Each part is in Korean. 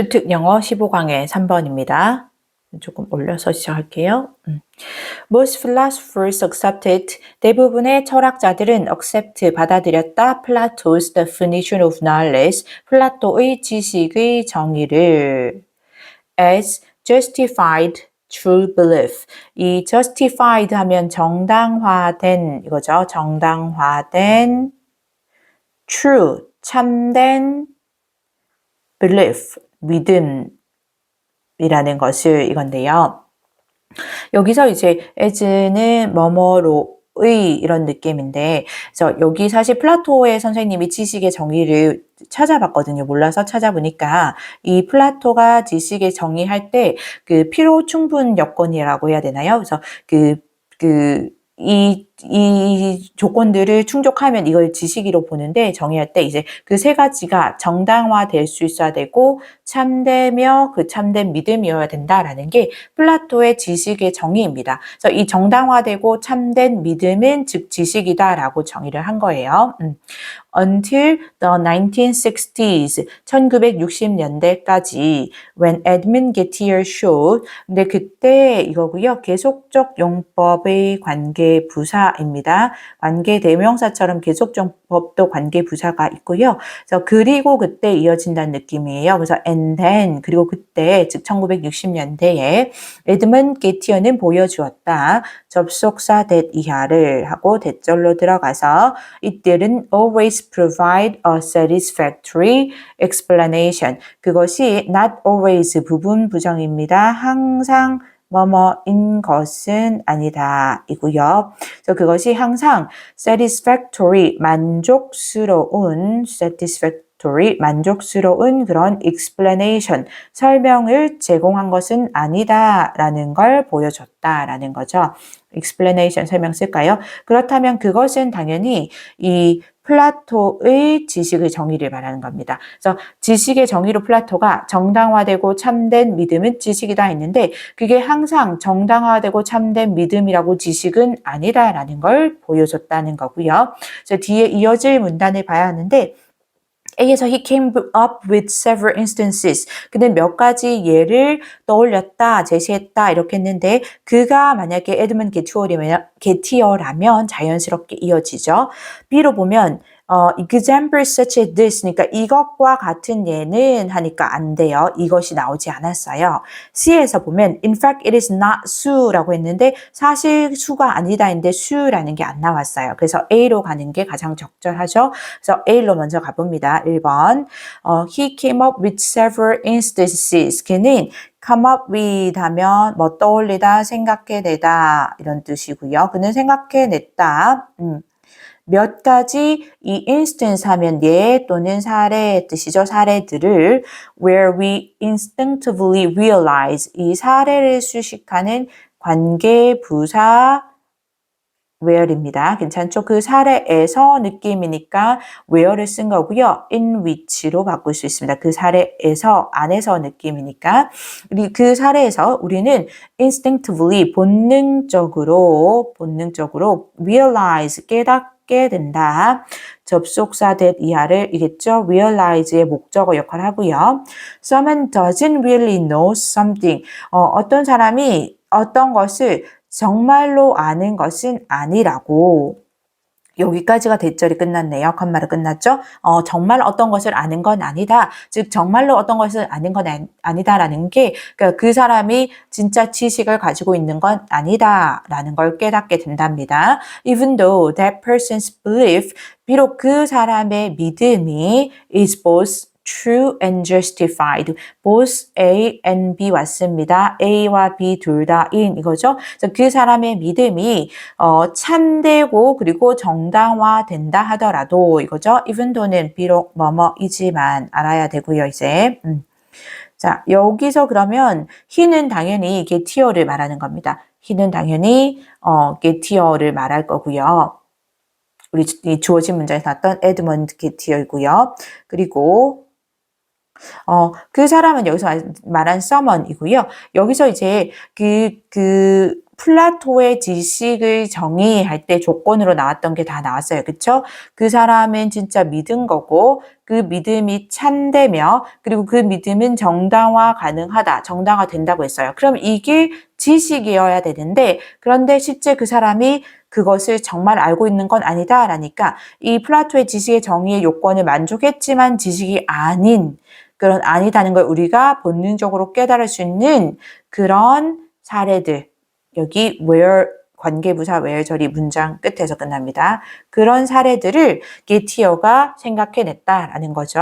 특 영어 15강의 3번입니다. 조금 올려서 시작할게요. Most philosophers accepted, 대부분의 철학자들은 accept, 받아들였다, Plato's definition of knowledge, 플라토의 지식의 정의를 as justified true belief. 이 justified 하면 정당화된 이거죠. 정당화된 true, 참된 belief, 믿음이라는 것을 이건데요. 여기서 이제 as는 뭐뭐로의 이런 느낌인데, 그래서 여기 사실 플라토의 선생님이 지식의 정의를 찾아봤거든요. 몰라서 찾아보니까 이 플라토가 지식의 정의할 때 그 필요 충분 여건이라고 해야 되나요? 그래서 이 조건들을 충족하면 이걸 지식이로 보는데 정의할 때 이제 그 세 가지가 정당화될 수 있어야 되고 참되며 그 참된 믿음이어야 된다라는 게 플라토의 지식의 정의입니다. 그래서 이 정당화되고 참된 믿음은 즉 지식이다라고 정의를 한 거예요. Until the 1960s, 1960년대까지 when Edmund Gettier showed, 근데 그때 이거고요. 계속적 용법의 관계 부사입니다. 관계 대명사처럼 계속적 법도 관계 부사가 있고요. 그래서 그리고 그때 이어진다는 느낌이에요. 그래서 and then 그리고 그때 즉 1960년대에 에드먼드 게티어는 보여주었다. 접속사 that 이하를 하고 대절로 들어가서 it didn't always provide a satisfactory explanation. 그것이 not always 부분 부정입니다. 항상 뭐뭐인 것은 아니다 이고요. 그래서 그것이 항상 satisfactory 만족스러운 그런 explanation 설명을 제공한 것은 아니다라는 걸 보여줬다라는 거죠. explanation 설명 쓸까요? 그렇다면 그것은 당연히 이 플라토의 지식의 정의를 말하는 겁니다. 그래서 지식의 정의로 플라토가 정당화되고 참된 믿음은 지식이다 했는데 그게 항상 정당화되고 참된 믿음이라고 지식은 아니다라는 걸 보여줬다는 거고요. 그래서 뒤에 이어질 문단을 봐야 하는데 A에서 he came up with several instances. 근데 몇 가지 예를 떠올렸다, 제시했다 이렇게 했는데 그가 만약에 에드먼드 게티어라면 자연스럽게 이어지죠. B로 보면 examples such as this, 그러니까 이것과 같은 예는 하니까 안 돼요. 이것이 나오지 않았어요. C에서 보면 in fact it is not su라고 했는데 사실 수가 아니다 했는데 su라는 게 안 나왔어요. 그래서 A로 가는 게 가장 적절하죠. 그래서 A로 먼저 가봅니다. 1번 he came up with several instances. 그는 come up with 하면 뭐 떠올리다, 생각해내다 이런 뜻이고요. 그는 생각해냈다. 몇 가지 이 instance 하면 예 또는 사례의 뜻이죠. 사례들을 where we instinctively realize 이 사례를 수식하는 관계 부사 where입니다. 괜찮죠? 그 사례에서 느낌이니까 where를 쓴 거고요. in which로 바꿀 수 있습니다. 그 사례에서 안에서 느낌이니까 그 사례에서 우리는 instinctively 본능적으로 realize 깨닫게 된다. 접속사 that 이하를 이겠죠? realize의 목적어 역할을 하고요. Someone doesn't really know something. 어떤 사람이 어떤 것을 정말로 아는 것은 아니라고. 여기까지가 대절이 끝났네요. 컴마로 끝났죠? 정말 어떤 것을 아는 건 아니다. 즉 정말로 어떤 것을 아는 건 아니다라는 게 그러니까 그 사람이 진짜 지식을 가지고 있는 건 아니다라는 걸 깨닫게 된답니다. Even though that person's belief, 비록 그 사람의 믿음이 is both true and justified. Both A and B 왔습니다. A와 B 둘 다인 이거죠. 그래서 그 사람의 믿음이 참되고 그리고 정당화된다 하더라도 이거죠. even though는 비록 뭐뭐이지만 알아야 되고요. 이제 자 여기서 그러면 he는 당연히 게티어를 말하는 겁니다. he는 당연히 게티어를 말할 거고요. 우리 주어진 문장에서 나왔던 에드먼드 게티어이고요. 그리고 그 사람은 여기서 말한 someone이고요. 여기서 이제 그 플라토의 지식을 정의할 때 조건으로 나왔던 게 다 나왔어요. 그쵸? 그 사람은 진짜 믿은 거고 그 믿음이 참되며 그리고 그 믿음은 정당화 가능하다. 정당화 된다고 했어요. 그럼 이게 지식이어야 되는데 그런데 실제 그 사람이 그것을 정말 알고 있는 건 아니다. 라니까 이 플라토의 지식의 정의의 요건을 만족했지만 지식이 아닌 그런 아니다는 걸 우리가 본능적으로 깨달을 수 있는 그런 사례들. 여기 where 관계부사 where 절이 문장 끝에서 끝납니다. 그런 사례들을 게티어가 생각해냈다라는 거죠.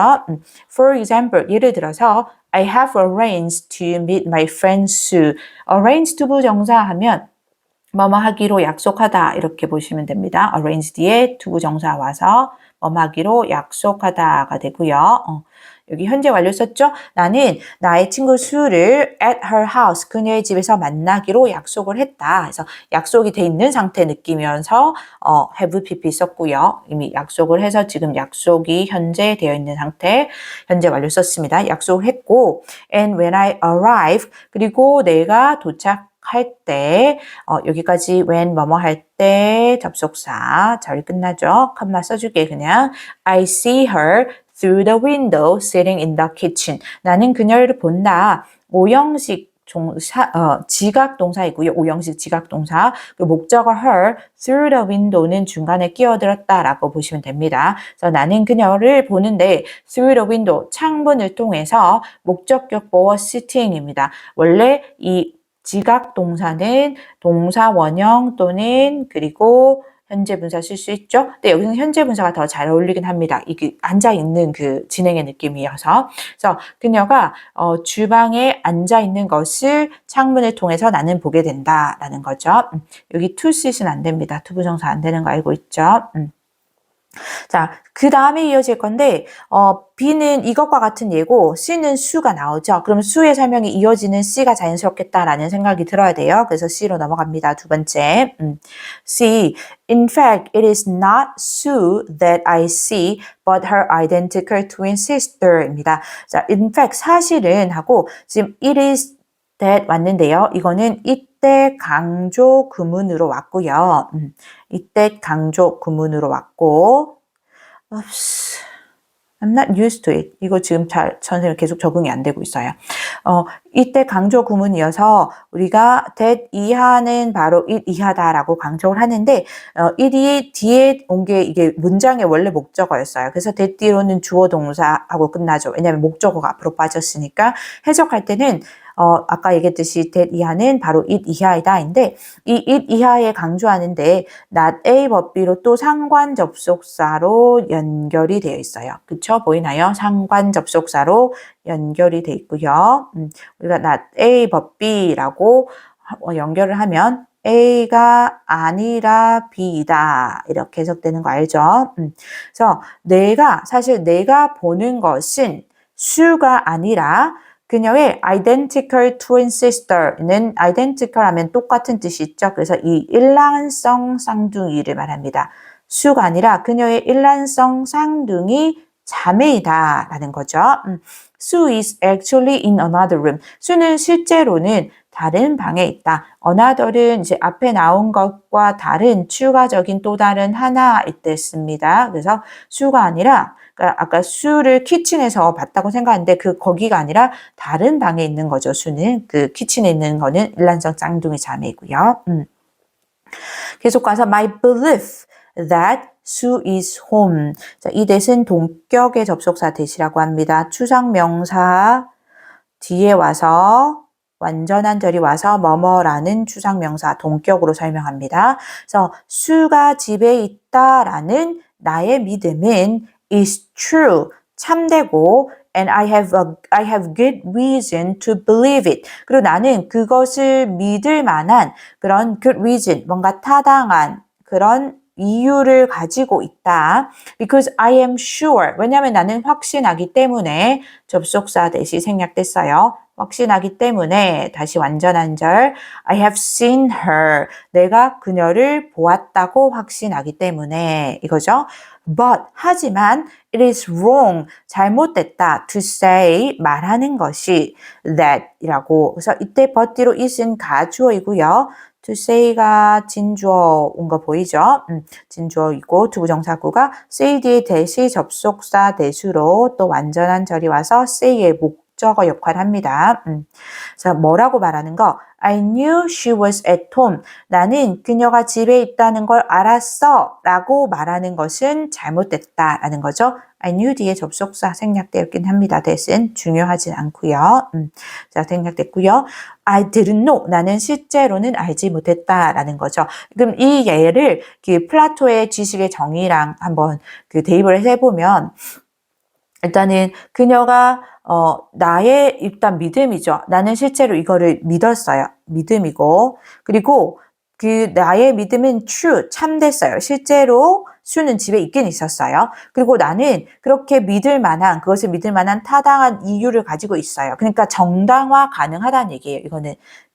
For example, 예를 들어서 I have arranged to meet my friend Sue. arrange to 부정사하면 뭐뭐 하기로 약속하다 이렇게 보시면 됩니다. arrange 뒤에 to 부정사 와서 뭐뭐 하기로 약속하다가 되고요. 여기 현재 완료 썼죠? 나는 나의 친구 수를 at her house, 그녀의 집에서 만나기로 약속을 했다. 그래서 약속이 돼 있는 상태 느끼면서 have pp 썼고요. 이미 약속을 해서 지금 약속이 현재 되어 있는 상태, 현재 완료 썼습니다. 약속을 했고 and when I arrive, 그리고 내가 도착할 때 여기까지 when 뭐뭐 할 때 접속사 절 끝나죠. 컴마 써줄게 그냥 I see her through the window sitting in the kitchen. 나는 그녀를 본다. 오형식 지각 동사이고요. 오형식 지각 동사. 그 목적어 her through the window는 중간에 끼어들었다라고 보시면 됩니다. 그래서 나는 그녀를 보는데 through the window 창문을 통해서 목적격 was sitting입니다. 원래 이 지각 동사는 동사 원형 또는 그리고 현재 분사 쓸 수 있죠. 근데 여기서는 현재 분사가 더 잘 어울리긴 합니다. 이게 앉아있는 그 진행의 느낌이어서. 그래서 그녀가 주방에 앉아있는 것을 창문을 통해서 나는 보게 된다라는 거죠. 여기 to sit은 안 됩니다. to 부정사 안 되는 거 알고 있죠. 자, 그 다음에 이어질 건데 B는 이것과 같은 예고 C는 수가 나오죠. 그럼 수의 설명이 이어지는 C가 자연스럽겠다라는 생각이 들어야 돼요. 그래서 C로 넘어갑니다. 두 번째 C. In fact, it is not Sue that I see, but her identical twin sister입니다. 자, in fact, 사실은 하고 지금 it is that 왔는데요. 이거는 이때 강조 구문으로 왔고요. 이때 강조 구문으로 왔고 Oops. I'm not used to it. 이거 지금 선생님 계속 적응이 안 되고 있어요. 이때 강조 구문이어서 우리가 that 이하는 바로 it 이하다라고 강조를 하는데 it이 뒤에 온 게 이게 문장의 원래 목적어였어요. 그래서 that 뒤로는 주어 동사하고 끝나죠. 왜냐하면 목적어가 앞으로 빠졌으니까 해석할 때는 아까 얘기했듯이 that 이하는 바로 it 이하이다인데 이 it 이하에 강조하는데 not A but B로 또 상관 접속사로 연결이 되어 있어요. 그쵸? 보이나요? 상관 접속사로 연결이 되어 있고요. 우리가 not A but B라고 연결을 하면 A가 아니라 B이다. 이렇게 해석되는 거 알죠? 그래서 사실 내가 보는 것은 수가 아니라 그녀의 identical twin sister는 identical 하면 똑같은 뜻이 있죠. 그래서 이 일란성 쌍둥이를 말합니다. 수가 아니라 그녀의 일란성 쌍둥이 자매이다 라는 거죠. Sue is actually in another room. 수는 실제로는 다른 방에 있다. another은 이제 앞에 나온 것과 다른 추가적인 또 다른 하나일 때 씁니다. 그래서 수가 아니라 아까 수를 키친에서 봤다고 생각하는데 거기가 아니라 다른 방에 있는 거죠. 수는 그 키친에 있는 거는 일란성 쌍둥이 자매이고요. 계속 가서 my belief that Sue is home. 자, 이 that은 동격의 접속사 that이라고 합니다. 추상명사 뒤에 와서 완전한 절이 와서 뭐뭐라는 추상명사 동격으로 설명합니다. 그래서 수가 집에 있다라는 나의 믿음은 is true, 참되고 and I have good reason to believe it. 그리고 나는 그것을 믿을 만한 그런 good reason, 뭔가 타당한 그런 이유를 가지고 있다. Because I am sure. 왜냐하면 나는 확신하기 때문에 접속사 대시 생략됐어요. 확신하기 때문에 다시 완전한 절 I have seen her. 내가 그녀를 보았다고 확신하기 때문에 이거죠. But 하지만 it is wrong. 잘못됐다. To say 말하는 것이 that 이라고. 그래서 이때 but 뒤로 is은 가주어이고요. to say가 진주어 온 거 보이죠? 진주어이고 투부정사구가 say 뒤에 대시 접속사 대수로 또 완전한 절이 와서 say의 목적어 역할을 합니다. 자, 뭐라고 말하는 거? I knew she was at home. 나는 그녀가 집에 있다는 걸 알았어 라고 말하는 것은 잘못됐다라는 거죠. I knew 뒤에 접속사 생략되었긴 합니다. 대신 중요하진 않고요. 자, 생략됐고요. I didn't know. 나는 실제로는 알지 못했다라는 거죠. 그럼 이 예를 그 플라토의 지식의 정의랑 한번 그 대입을 해보면 일단은 그녀가 나의 일단 믿음이죠. 나는 실제로 이거를 믿었어요. 믿음이고 그리고 그 나의 믿음은 true, 참됐어요. 실제로 수는 집에 있긴 있었어요. 그리고 나는 그렇게 믿을 만한 그것을 믿을 만한 타당한 이유를 가지고 있어요. 그러니까 정당화 가능하다는 얘기예요.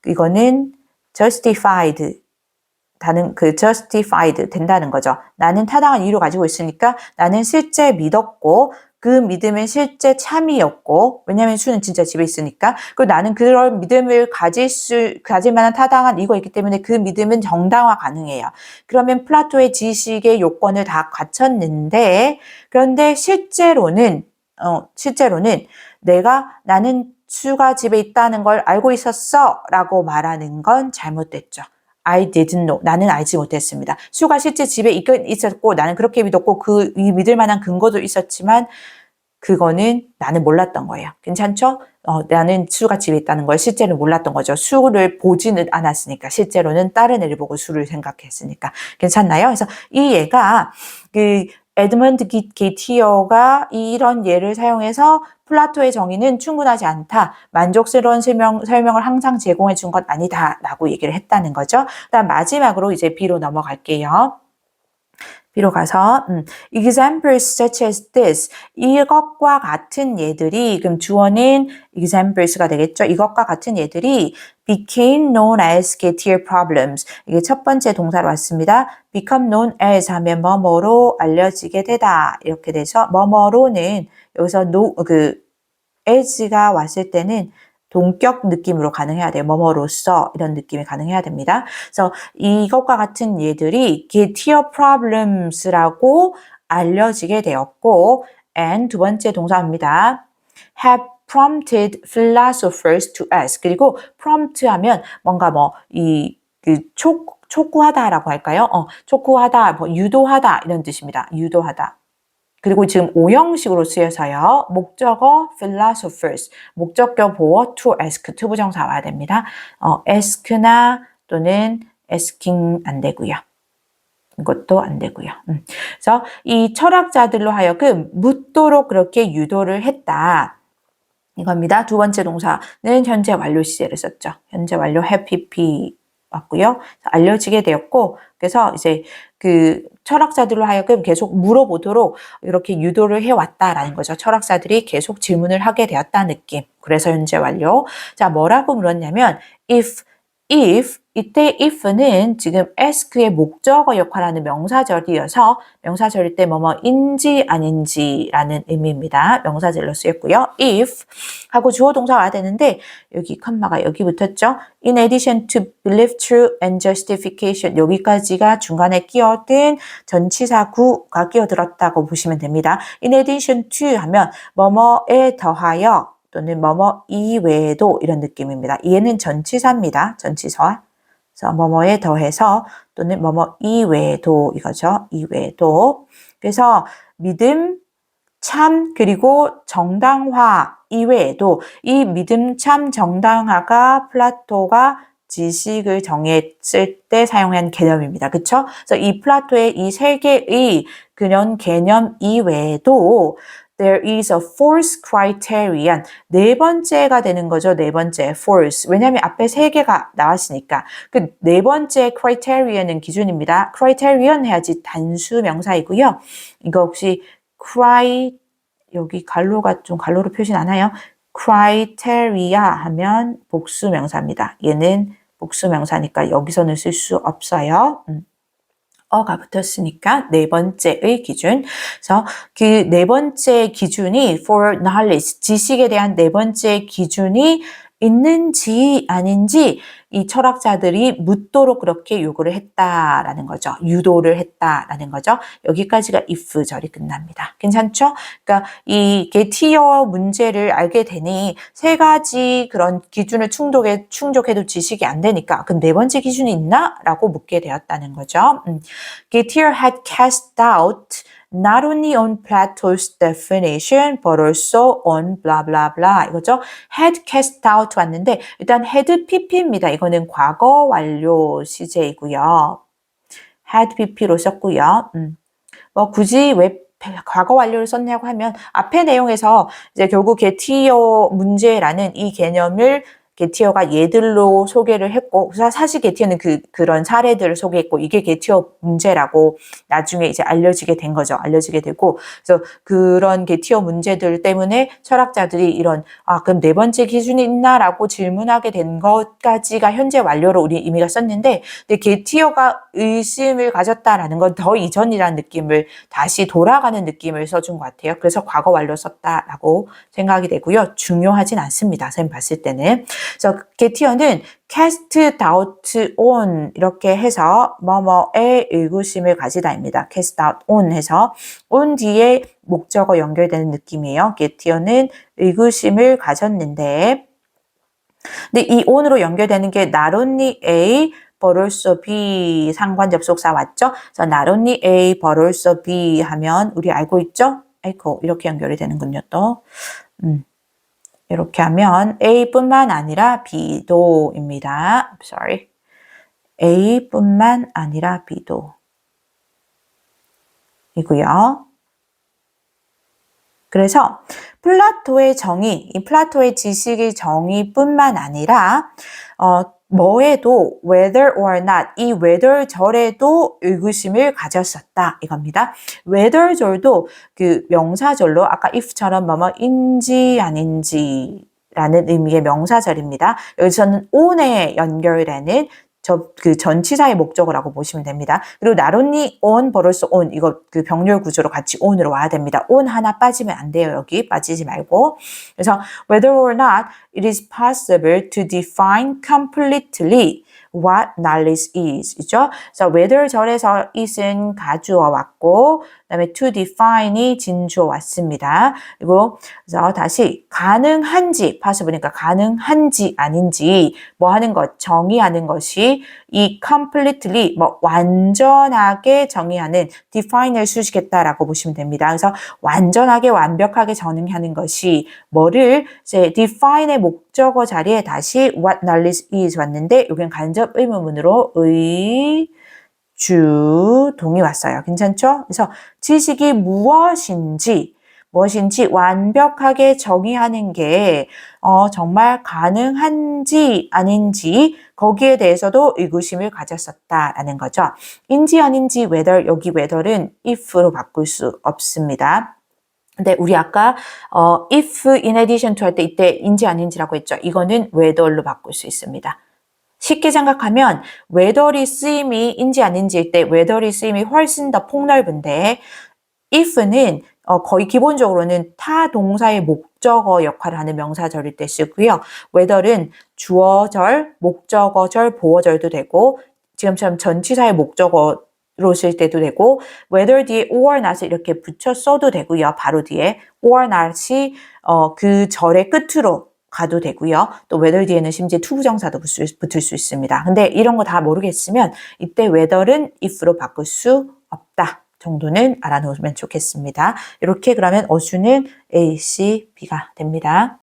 이거는 justified justified 된다는 거죠. 나는 타당한 이유를 가지고 있으니까 나는 실제 믿었고 그 믿음은 실제 참이었고 왜냐하면 수는 진짜 집에 있으니까 그리고 나는 그런 믿음을 가질 만한 타당한 이유가 있기 때문에 그 믿음은 정당화 가능해요. 그러면 플라토의 지식의 요건을 다 갖췄는데 그런데 실제로는 나는 수가 집에 있다는 걸 알고 있었어 라고 말하는 건 잘못됐죠. I didn't know. 나는 알지 못했습니다. 수가 실제 집에 있었고 나는 그렇게 믿었고 이 믿을 만한 근거도 있었지만 그거는 나는 몰랐던 거예요. 괜찮죠? 나는 수가 집에 있다는 걸 실제로 몰랐던 거죠. 수를 보지는 않았으니까 실제로는 다른 애를 보고 수를 생각했으니까 괜찮나요? 그래서 이 예가 그 에드먼드 게티어가 이런 예를 사용해서 플라토의 정의는 충분하지 않다. 만족스러운 설명을 항상 제공해 준 건 아니다. 라고 얘기를 했다는 거죠. 그다음 마지막으로 이제 B로 넘어갈게요. B로 가서 examples such as this 이것과 같은 예들이 그럼 주어는 examples가 되겠죠. 이것과 같은 예들이 became known as Gettier problems 이게 첫 번째 동사로 왔습니다. become known as 하면 뭐뭐로 알려지게 되다 이렇게 돼서 뭐뭐로는 여기서 as가 왔을 때는 동격 느낌으로 가능해야 돼요. 뭐뭐로써 이런 느낌이 가능해야 됩니다. 그래서 이것과 같은 예들이 Gettier problems라고 알려지게 되었고 and 두 번째 동사입니다. have prompted philosophers to ask 그리고 prompt 하면 뭔가 촉구하다라고 할까요? 촉구하다, 유도하다 이런 뜻입니다. 유도하다. 그리고 지금 오형식으로 쓰여서요. 목적어 philosophers, 목적격 보어 to ask, 투부정사 와야 됩니다. ask나 또는 asking 안 되고요. 이것도 안 되고요. 그래서 이 철학자들로 하여금 묻도록 그렇게 유도를 했다. 이겁니다. 두 번째 동사는 현재 완료 시제를 썼죠. 현재 완료 have pp 왔고요. 알려지게 되었고 그래서 이제 그 철학자들로 하여금 계속 물어보도록 이렇게 유도를 해왔다라는 거죠. 철학자들이 계속 질문을 하게 되었다는 느낌. 그래서 현재 완료. 자, 뭐라고 물었냐면 if 이때 if는 지금 ask의 목적어 역할하는 명사절이어서 명사절일 때 뭐뭐인지 아닌지라는 의미입니다. 명사절로 쓰였고요. if 하고 주어 동사가 와야 되는데 여기 컴마가 여기 붙었죠. In addition to belief, true and justification 여기까지가 중간에 끼어든 전치사구가 끼어들었다고 보시면 됩니다. In addition to 하면 뭐뭐에 더하여 또는 뭐뭐 이외에도 이런 느낌입니다. 얘는 전치사입니다. 전치사. 그래서 뭐뭐에 더해서 또는 뭐뭐 이외에도 이거죠. 이외에도. 그래서 믿음, 참, 그리고 정당화 이외에도 이 믿음, 참, 정당화가 플라토가 지식을 정했을 때 사용한 개념입니다. 그렇죠? 그래서 이 플라토의 이 세 개의 그런 개념 이외에도 There is a fourth criterion. 네 번째가 되는 거죠. 네 번째, fourth. 왜냐하면 앞에 세 개가 나왔으니까. 그 네 번째 criterion은 기준입니다. criterion 해야지 단수 명사이고요. 이거 혹시 여기 갈로로 표시 나나요? criteria 하면 복수 명사입니다. 얘는 복수 명사니까 여기서는 쓸 수 없어요. 어가 붙었으니까 네 번째의 기준. 그래서 그 네 번째 기준이 for knowledge, 지식에 대한 네 번째 기준이 있는지 아닌지 이 철학자들이 묻도록 그렇게 요구를 했다라는 거죠. 유도를 했다라는 거죠. 여기까지가 if 절이 끝납니다. 괜찮죠? 그러니까 이 게티어 문제를 알게 되니 세 가지 그런 기준을 충족해도 지식이 안 되니까 그럼 네 번째 기준이 있나? 라고 묻게 되었다는 거죠. Gettier had cast doubt not only on Plato's definition but also on blah blah blah 이거죠. had cast doubt 왔는데 일단 had pp입니다. 이거는 과거 완료 시제이고요. had pp로 썼고요. 뭐 굳이 왜 과거 완료를 썼냐고 하면 앞의 내용에서 이제 결국 게티어 문제라는 이 개념을 게티어가 예들로 소개를 했고 사실 게티어는 그런 사례들을 소개했고 이게 게티어 문제라고 나중에 이제 알려지게 된 거죠. 알려지게 되고 그래서 그런 게티어 문제들 때문에 철학자들이 이런 그럼 네 번째 기준이 있나라고 질문하게 된 것까지가 현재 완료로 우리 의미가 썼는데 근데 게티어가 의심을 가졌다라는 건 더 이전이라는 느낌을 다시 돌아가는 느낌을 써준 것 같아요. 그래서 과거 완료 썼다라고 생각이 되고요. 중요하진 않습니다. 선생님 봤을 때는. 그래서 게티어는 cast doubt on 이렇게 해서 뭐뭐의 의구심을 가지다입니다. cast doubt on 해서 on 뒤에 목적어 연결되는 느낌이에요. 게티어는 의구심을 가졌는데 근데 이 on으로 연결되는 게 not only A but also B 상관 접속사 맞죠? 그래서 not only A but also B 하면 우리 알고 있죠? 아이고 이렇게 연결이 되는군요 또. 이렇게 하면 A뿐만 아니라 B도입니다. Sorry. A뿐만 아니라 B도 이고요. 그래서 플라토의 정의, 이 플라토의 지식의 정의뿐만 아니라 뭐에도 whether or not 이 whether 절에도 의구심을 가졌었다 이겁니다. whether 절도 그 명사절로 아까 if처럼 뭐뭐인지 아닌지 라는 의미의 명사절입니다. 여기서는 on에 연결되는 그 전치사의 목적어라고 보시면 됩니다. 그리고 not only on, but also on 이거 그 병렬 구조로 같이 on으로 와야 됩니다. on 하나 빠지면 안 돼요. 여기 빠지지 말고. 그래서 whether or not it is possible to define completely what knowledge is 이죠. 그래서 whether 절에서 is은 가주어 왔고 그다음에 to define이 진주어 왔습니다. 그리고 그래서 다시 가능한지 possible니까 가능한지 아닌지 뭐 하는 것 정의하는 것이 이 completely 뭐 완전하게 정의하는 define을 쓰시겠다라고 보시면 됩니다. 그래서 완전하게 완벽하게 정의하는 것이 뭐를 이제 define의 목적어 자리에 다시 what knowledge is 왔는데 여기는 간접 의문문으로 주동이 왔어요. 괜찮죠? 그래서 지식이 무엇인지 완벽하게 정의하는 게 정말 가능한지 아닌지 거기에 대해서도 의구심을 가졌었다라는 거죠. 인지 아닌지 whether 여기 whether은 if로 바꿀 수 없습니다. 근데 우리 아까 if in addition to 할 때 이때 인지 아닌지라고 했죠. 이거는 whether로 바꿀 수 있습니다. 쉽게 생각하면 whether이 쓰임이 인지 아닌지일 때 whether이 쓰임이 훨씬 더 폭넓은데 if는 거의 기본적으로는 타 동사의 목적어 역할을 하는 명사절일 때 쓰고요. whether는 주어절, 목적어절, 보어절도 되고 지금처럼 전치사의 목적어로 쓸 때도 되고 whether 뒤에 or not을 이렇게 붙여 써도 되고요. 바로 뒤에 or not이 그 절의 끝으로 가도 되고요. 또 whether 뒤에는 심지어 투부정사도 붙을 수 있습니다. 근데 이런 거 다 모르겠으면 이때 whether는 if로 바꿀 수 없다. 정도는 알아놓으면 좋겠습니다. 이렇게 그러면 어수는 A, C, B가 됩니다.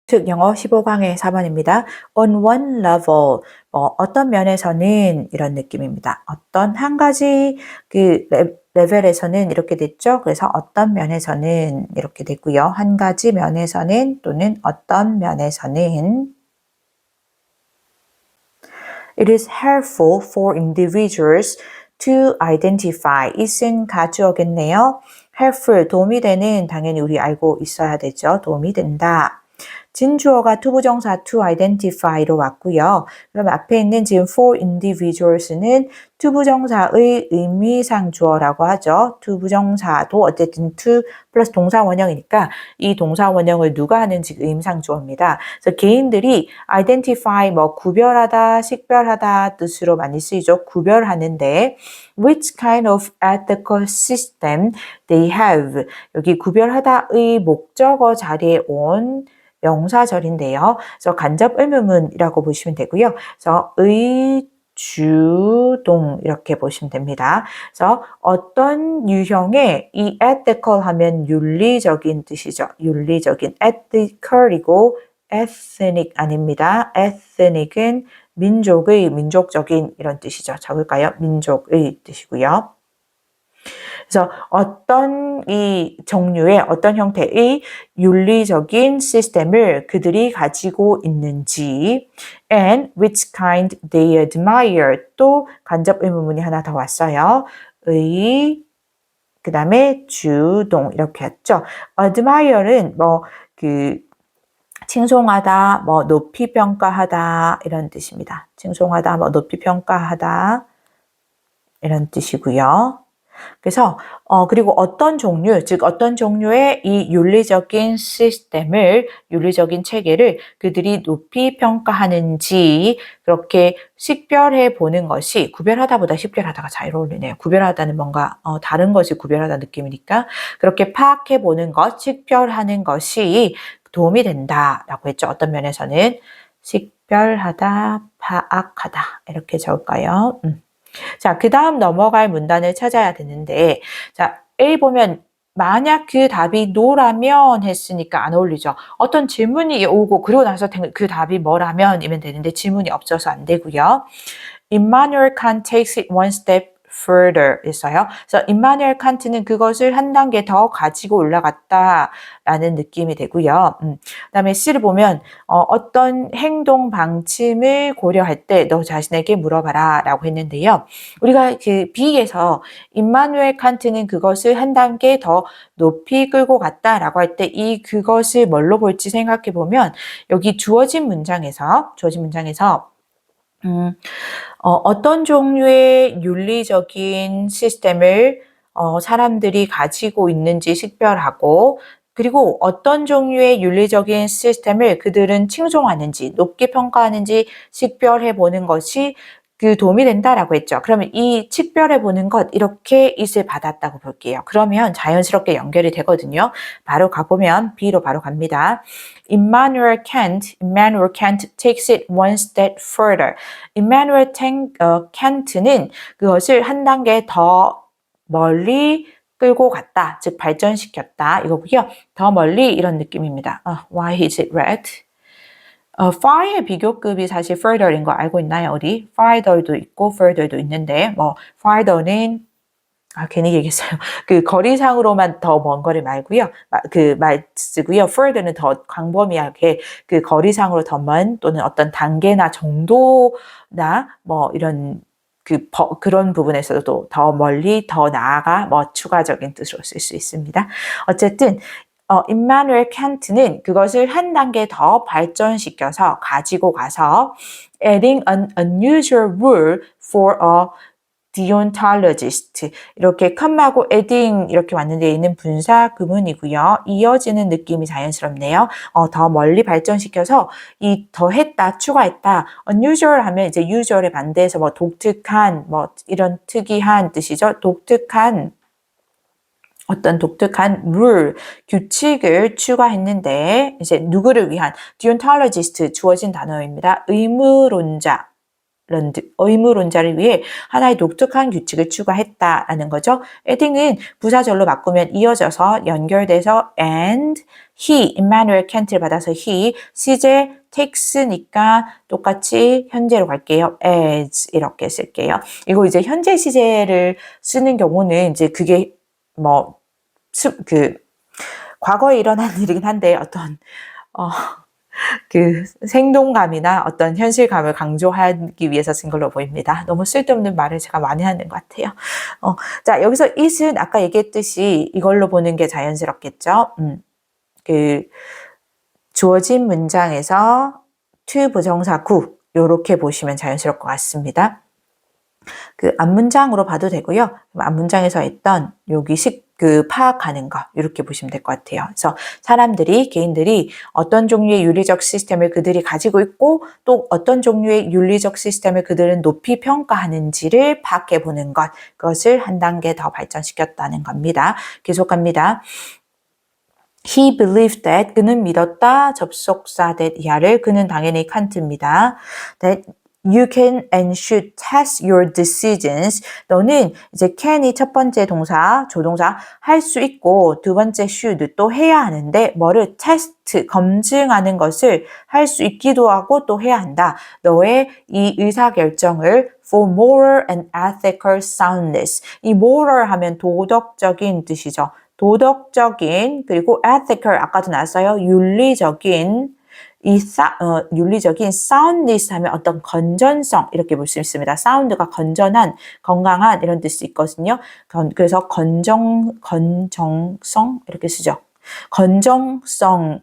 즉 영어 15강의 4번입니다. On one level, 어떤 면에서는 이런 느낌입니다. 어떤 한 가지 그 레벨에서는 이렇게 됐죠. 그래서 어떤 면에서는 이렇게 됐고요. 한 가지 면에서는 또는 어떤 면에서는 It is helpful for individuals to identify. it은 가주어겠네요. helpful, 도움이 되는 당연히 우리 알고 있어야 되죠. 도움이 된다. 진주어가 투부정사 to identify로 왔고요. 그럼 앞에 있는 지금 for individuals는 투부정사의 의미상주어라고 하죠. 투부정사도 어쨌든 to 플러스 동사 원형이니까 이 동사 원형을 누가 하는지 의미상주어입니다. 그래서 개인들이 identify 뭐 구별하다, 식별하다 뜻으로 많이 쓰이죠. 구별하는데 which kind of ethical system they have. 여기 구별하다의 목적어 자리에 온 명사절인데요. 그래서 간접 의문문이라고 보시면 되고요. 그래서 주동 이렇게 보시면 됩니다. 그래서 어떤 유형의 이 ethical 하면 윤리적인 뜻이죠. 윤리적인 ethical이고 ethnic 아닙니다. ethnic은 민족의, 민족적인 이런 뜻이죠. 적을까요? 민족의 뜻이고요. 그래서 어떤 이 종류의 어떤 형태의 윤리적인 시스템을 그들이 가지고 있는지 and which kind they admire 또 간접 의문문이 하나 더 왔어요. 그 다음에 주동 이렇게 했죠. admire는 칭송하다, 높이 평가하다 이런 뜻입니다. 칭송하다, 높이 평가하다 이런 뜻이고요. 그래서 그리고 어떤 종류, 즉 어떤 종류의 이 윤리적인 시스템을, 윤리적인 체계를 그들이 높이 평가하는지 그렇게 식별해 보는 것이 구별하다보다 식별하다가 잘 어울리네요. 구별하다는 뭔가 다른 것이 구별하다 느낌이니까 그렇게 파악해 보는 것, 식별하는 것이 도움이 된다라고 했죠. 어떤 면에서는 식별하다, 파악하다 이렇게 적을까요? 자, 그 다음 넘어갈 문단을 찾아야 되는데, 자, A 보면 만약 그 답이 no라면 했으니까 안 어울리죠. 어떤 질문이 오고 그리고 나서 그 답이 뭐라면 이면 되는데 질문이 없어서 안 되고요. Immanuel Kant takes it one step further 있어요. 그래서 임마누엘 칸트는 그것을 한 단계 더 가지고 올라갔다라는 느낌이 되고요. 그다음에 C를 보면 어떤 행동 방침을 고려할 때 너 자신에게 물어봐라 라고 했는데요. 우리가 그 B에서 임마누엘 칸트는 그것을 한 단계 더 높이 끌고 갔다라고 할 때 이 그것을 뭘로 볼지 생각해 보면 여기 주어진 문장에서 어떤 종류의 윤리적인 시스템을 사람들이 가지고 있는지 식별하고 그리고 어떤 종류의 윤리적인 시스템을 그들은 칭송하는지 높게 평가하는지 식별해 보는 것이 그 도움이 된다라고 했죠. 그러면 이 식별해 보는 것 이렇게 있을 받았다고 볼게요. 그러면 자연스럽게 연결이 되거든요. 바로 가보면 B로 바로 갑니다. Immanuel Kant takes it one step further. Immanuel Kant는 그것을 한 단계 더 멀리 끌고 갔다, 즉 발전시켰다 이거고요. 더 멀리 이런 느낌입니다. Why is it red? far의 비교급이 사실 further인 거 알고 있나요, 우리? farther도 있고 further도 있는데, farther는 괜히 얘기했어요. 그 거리상으로만 더 먼 거리 말고요. 그 말 쓰고요. further는 더 광범위하게 그 거리상으로 더 먼 또는 어떤 단계나 정도나 이런 그런 부분에서도 더 멀리 더 나아가 추가적인 뜻으로 쓸 수 있습니다. 어쨌든 임마누엘 칸트는 그것을 한 단계 더 발전시켜서 가지고 가서 adding an unusual rule for a deontologist 이렇게 컴마하고 adding 이렇게 왔는데 얘는 분사 구문이고요. 이어지는 느낌이 자연스럽네요. 더 멀리 발전시켜서 이 더했다, 추가했다. unusual 하면 이제 usual의 반대해서 독특한 이런 특이한 뜻이죠. 어떤 독특한 룰, 규칙을 추가했는데 이제 누구를 위한 deontologist 주어진 단어입니다. 의무론자를 위해 하나의 독특한 규칙을 추가했다라는 거죠. adding은 부사절로 바꾸면 이어져서 연결돼서 and he, Immanuel Kant를 받아서 he, 시제 takes니까 똑같이 현재로 갈게요. as 이렇게 쓸게요. 이거 이제 현재 시제를 쓰는 경우는 이제 그게 과거에 일어난 일이긴 한데 어떤 그 생동감이나 어떤 현실감을 강조하기 위해서 쓴 걸로 보입니다. 너무 쓸데없는 말을 제가 많이 하는 것 같아요. 자, 여기서 it은 아까 얘기했듯이 이걸로 보는 게 자연스럽겠죠. 주어진 문장에서 to 부정사 구 요렇게 보시면 자연스러울 것 같습니다. 그 앞문장으로 봐도 되고요. 앞문장에서 했던 여기식 파악하는 거 이렇게 보시면 될 것 같아요. 그래서 개인들이 어떤 종류의 윤리적 시스템을 그들이 가지고 있고 또 어떤 종류의 윤리적 시스템을 그들은 높이 평가하는지를 파악해 보는 것, 그것을 한 단계 더 발전시켰다는 겁니다. 계속합니다. He believed that 그는 믿었다. 접속사 that 이하를 그는 당연히 칸트입니다. That you can and should test your decisions. 너는 이제 can이 첫 번째 동사, 조동사 할 수 있고 두 번째 should 또 해야 하는데 뭐를 test, 검증하는 것을 할 수 있기도 하고 또 해야 한다. 너의 이 의사결정을 for moral and ethical soundness. 이 moral 하면 도덕적인 뜻이죠. 도덕적인 그리고 ethical 아까도 나왔어요. 윤리적인 윤리적인 soundness 하면 어떤 건전성 이렇게 볼 수 있습니다. sound가 건전한, 건강한 이런 뜻이 있거든요. 그래서 건정성 이렇게 쓰죠. 건정성에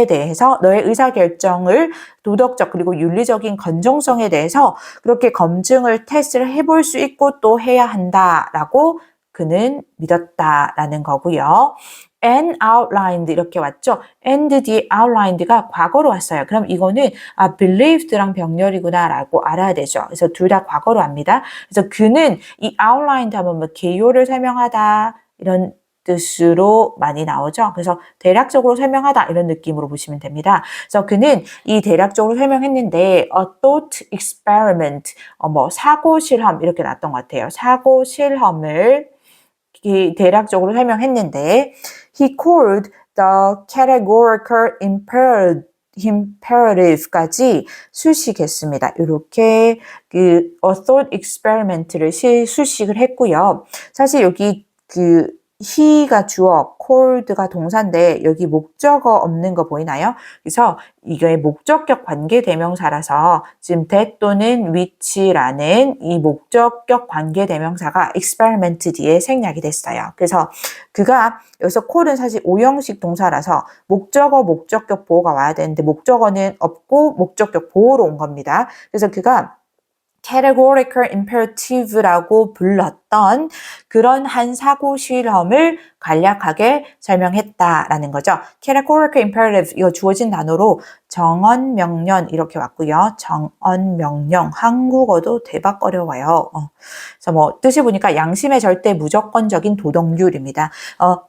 대해서 너의 의사결정을 도덕적 그리고 윤리적인 건정성에 대해서 그렇게 검증을 테스트를 해볼 수 있고 또 해야 한다라고 그는 믿었다라는 거고요. and outlined 이렇게 왔죠. and 뒤에 outlined가 과거로 왔어요. 그럼 이거는 believed랑 병렬이구나 라고 알아야 되죠. 그래서 둘 다 과거로 합니다. 그래서 그는 이 outlined 하면 뭐 개요를 설명하다 이런 뜻으로 많이 나오죠. 그래서 대략적으로 설명하다 이런 느낌으로 보시면 됩니다. 그래서 그는 이 대략적으로 설명했는데 a thought experiment 사고 실험 이렇게 나왔던 것 같아요. 사고 실험을 대략적으로 설명했는데 he called the categorical imperative까지 수식했습니다. 이렇게 a thought experiment를 수식을 했고요. 사실 여기 he가 주어, called가 동사인데 여기 목적어 없는 거 보이나요? 그래서 이게 목적격 관계대명사라서 지금 that 또는 which라는 이 목적격 관계대명사가 experiment 뒤에 생략이 됐어요. 그래서 그가 여기서 call은 사실 오형식 동사라서 목적어, 목적격 보호가 와야 되는데 목적어는 없고 목적격 보호로 온 겁니다. 그래서 그가 categorical imperative라고 불렀던 그런 한 사고 실험을 간략하게 설명했다라는 거죠. categorical imperative 이거 주어진 단어로 정언 명령 이렇게 왔고요. 정언 명령 한국어도 대박 어려워요. 그래서 뜻을 보니까 양심의 절대 무조건적인 도덕률입니다.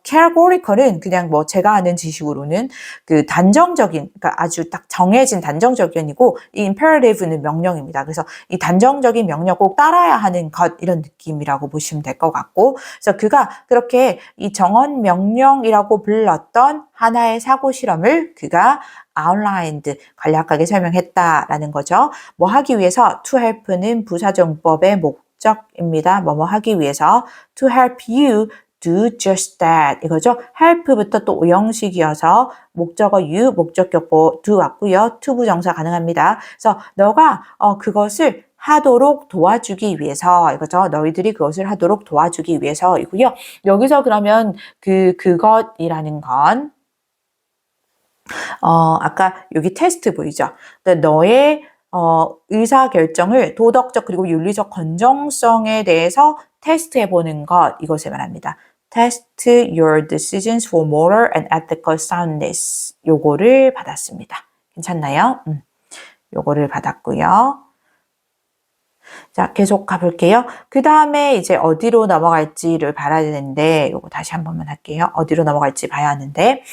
categorical은 그냥 제가 아는 지식으로는 그 단정적인 그러니까 아주 딱 정해진 단정적인이고 이 imperative는 명령입니다. 그래서 이 단정적인 명령 꼭 따라야 하는 것 이런 느낌이라고 보시면 될 것 같고 그래서 그가 그렇게 이 정언 명령이라고 불렀던 하나의 사고 실험을 그가 outlined 간략하게 설명했다라는 거죠. 하기 위해서 to help는 부사정법의 목적입니다. 하기 위해서 to help you do just that 이거죠. help부터 또 오형식이어서 목적어 you, 목적격 do 왔고요. to 부정사 가능합니다. 그래서 너가 그것을 하도록 도와주기 위해서 이거죠. 너희들이 그것을 하도록 도와주기 위해서이고요. 여기서 그러면 그것이라는 건 아까 여기 테스트 보이죠? 그러니까 너의 의사결정을 도덕적 그리고 윤리적 건정성에 대해서 테스트해보는 것 이것을 말합니다. Test your decisions for moral and ethical soundness 요거를 받았습니다. 괜찮나요? 요거를 받았고요. 자, 계속 가볼게요. 그 다음에 이제 어디로 넘어갈지를 봐야 되는데 요거 다시 한 번만 할게요. 어디로 넘어갈지 봐야 하는데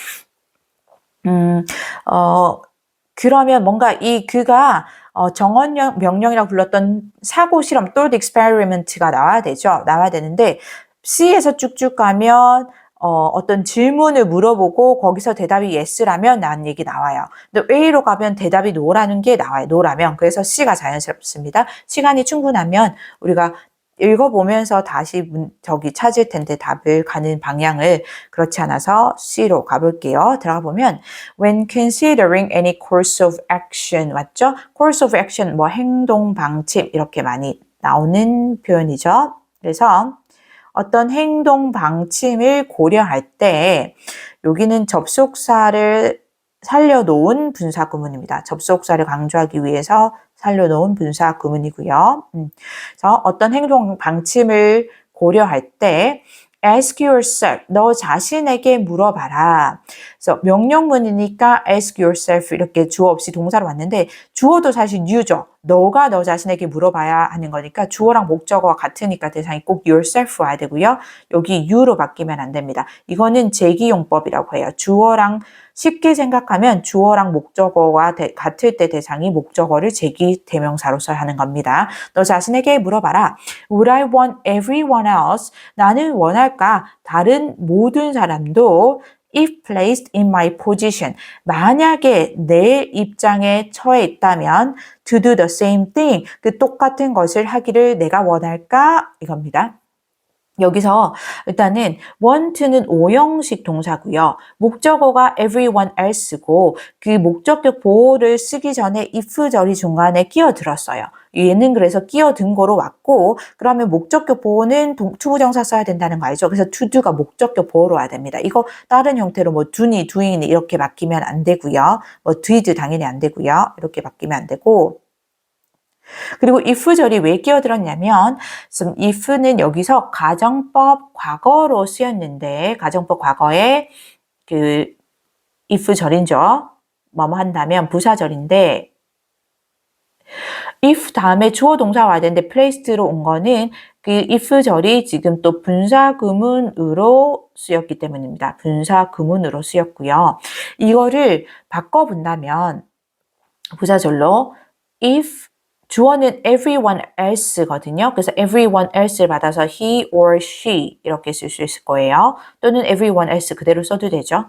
그러면 뭔가 그가 정언 명령이라고 불렀던 사고 실험, thought experiment가 나와야 되죠. 나와야 되는데 C에서 쭉쭉 가면 어떤 질문을 물어보고 거기서 대답이 yes라면 라는 얘기 나와요. 근데 A로 가면 대답이 no라는 게 나와요. no라면. 그래서 C가 자연스럽습니다. 시간이 충분하면 우리가 읽어보면서 다시 찾을 텐데 답을 가는 방향을 그렇지 않아서 C로 가볼게요. 들어가 보면 when considering any course of action 맞죠? course of action 행동 방침 이렇게 많이 나오는 표현이죠. 그래서 어떤 행동 방침을 고려할 때 여기는 접속사를 살려놓은 분사구문입니다. 접속사를 강조하기 위해서 살려놓은 분사구문이고요. 그래서 어떤 행동 방침을 고려할 때 ask yourself, 너 자신에게 물어봐라. 그래서 명령문이니까 ask yourself 이렇게 주어 없이 동사로 왔는데 주어도 사실 you죠. 너가 너 자신에게 물어봐야 하는 거니까 주어랑 목적어가 같으니까 대상이 꼭 yourself 와야 되고요. 여기 you로 바뀌면 안 됩니다. 이거는 제기용법이라고 해요. 주어랑 쉽게 생각하면 주어랑 목적어가 같을 때 대상이 목적어를 제기 대명사로 써야 하는 겁니다. 너 자신에게 물어봐라. Would I want everyone else? 나는 원할까? 다른 모든 사람도 if placed in my position. 만약에 내 입장에 처해 있다면 to do the same thing. 그 똑같은 것을 하기를 내가 원할까? 이겁니다. 여기서 일단은 want는 오형식 동사고요. 목적어가 everyone else고 그 목적격 보호를 쓰기 전에 if절이 중간에 끼어들었어요. 얘는 그래서 끼어든 거로 왔고 그러면 목적격 보호는 투부정사 써야 된다는 거 알죠? 그래서 to do가 목적격 보호로 와야 됩니다. 이거 다른 형태로 뭐 do니, doing이 이렇게 바뀌면 안 되고요. 뭐 did 당연히 안 되고요. 이렇게 바뀌면 안 되고 그리고 if절이 왜 끼어들었냐면 지금 if는 여기서 가정법 과거로 쓰였는데 가정법 과거에 그 if절이죠. 뭐뭐 한다면 부사절인데 if 다음에 주어 동사 와야 되는데 placed로 온 거는 그 if절이 지금 또 분사구문으로 쓰였기 때문입니다. 분사구문으로 쓰였고요. 이거를 바꿔본다면 부사절로 if 주어는 everyone else거든요. 그래서 everyone else를 받아서 he or she 이렇게 쓸 수 있을 거예요. 또는 everyone else 그대로 써도 되죠.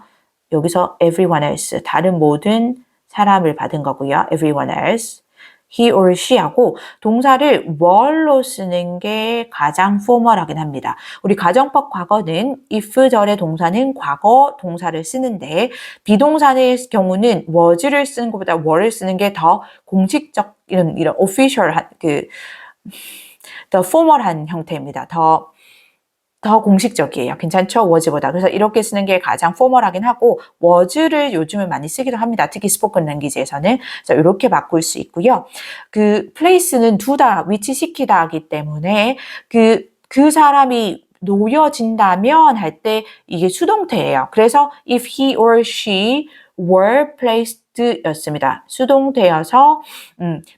여기서 everyone else 다른 모든 사람을 받은 거고요. everyone else. he or she하고 동사를 were로 쓰는 게 가장 포멀하긴 합니다. 우리 가정법 과거는 if절의 동사는 과거 동사를 쓰는데 비동사의 경우는 was를 쓰는 것보다 were를 쓰는 게 더 공식적 이런 official한 더 포멀한 형태입니다. 더 공식적이에요. 괜찮죠? was보다. 그래서 이렇게 쓰는 게 가장 포멀하긴 하고 was를 요즘은 많이 쓰기도 합니다. 특히 스포큰 랭귀지에서는. 그래서 이렇게 바꿀 수 있고요. 그 place는 두다, 위치시키다 하기 때문에 그 사람이 놓여진다면 할 때 이게 수동태예요. 그래서 if he or she were placed 였습니다. 수동태여서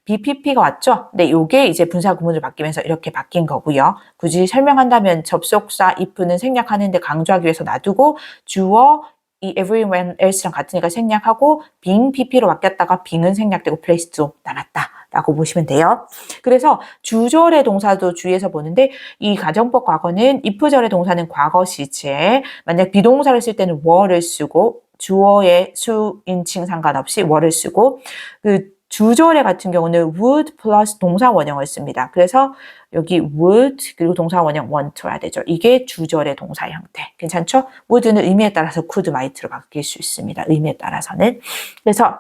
BPP가 왔죠? 네, 요게 이제 분사 구문으로 바뀌면서 이렇게 바뀐 거고요. 굳이 설명한다면 접속사 if는 생략하는데 강조하기 위해서 놔두고 주어 이 everyone else랑 같으니까 생략하고 being PP로 바뀌었다가 being은 생략되고 place도 나왔다. 라고 보시면 돼요. 그래서 주절의 동사도 주의해서 보는데 이 가정법 과거는 if절의 동사는 과거 시제 만약 비동사를 쓸 때는 were를 쓰고 주어의 수인칭 상관없이 were를 쓰고 그 주절의 같은 경우는 would 플러스 동사 원형을 씁니다. 그래서 여기 would 그리고 동사 원형 want 와야 되죠. 이게 주절의 동사 형태. 괜찮죠? would는 의미에 따라서 could, might로 바뀔 수 있습니다. 의미에 따라서는. 그래서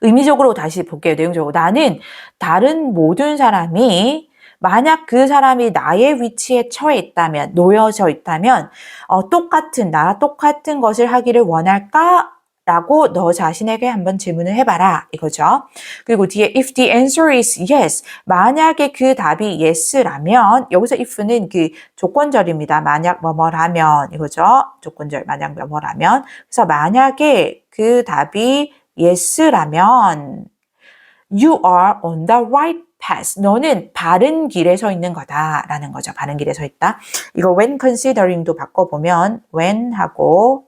의미적으로 다시 볼게요. 내용적으로. 나는 다른 모든 사람이 만약 그 사람이 나의 위치에 처해 있다면, 놓여져 있다면 나와 똑같은 것을 하기를 원할까? 라고 너 자신에게 한번 질문을 해봐라. 이거죠. 그리고 뒤에 if the answer is yes. 만약에 그 답이 yes라면 여기서 if는 그 조건절입니다. 만약 뭐뭐라면 이거죠. 조건절 만약 뭐뭐라면. 그래서 만약에 그 답이 yes라면 you are on the right path. 너는 바른 길에 서 있는 거다라는 거죠. 바른 길에 서 있다. 이거 when considering도 바꿔보면 when하고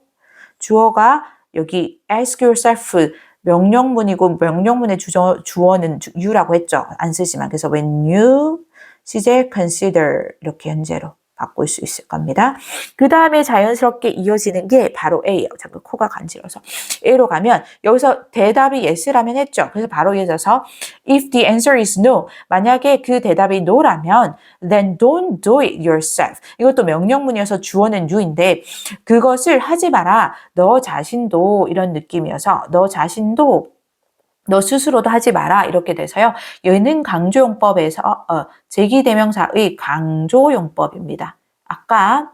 주어가 여기 ask yourself 명령문이고 명령문의 주어는 you라고 했죠. 안 쓰지만 그래서 when you 시제 consider 이렇게 현재로 바꿀 수 있을 겁니다. 그 다음에 자연스럽게 이어지는 게 바로 A예요. 잠깐 코가 간지러서. A로 가면 여기서 대답이 yes라면 했죠. 그래서 바로 이어져서 if the answer is no. 만약에 그 대답이 no라면 then don't do it yourself. 이것도 명령문이어서 주어는 you인데 그것을 하지 마라. 너 자신도 이런 느낌이어서 너 자신도 너 스스로도 하지 마라 이렇게 돼서요. 얘는 강조용법에서 제기대명사의 강조용법입니다. 아까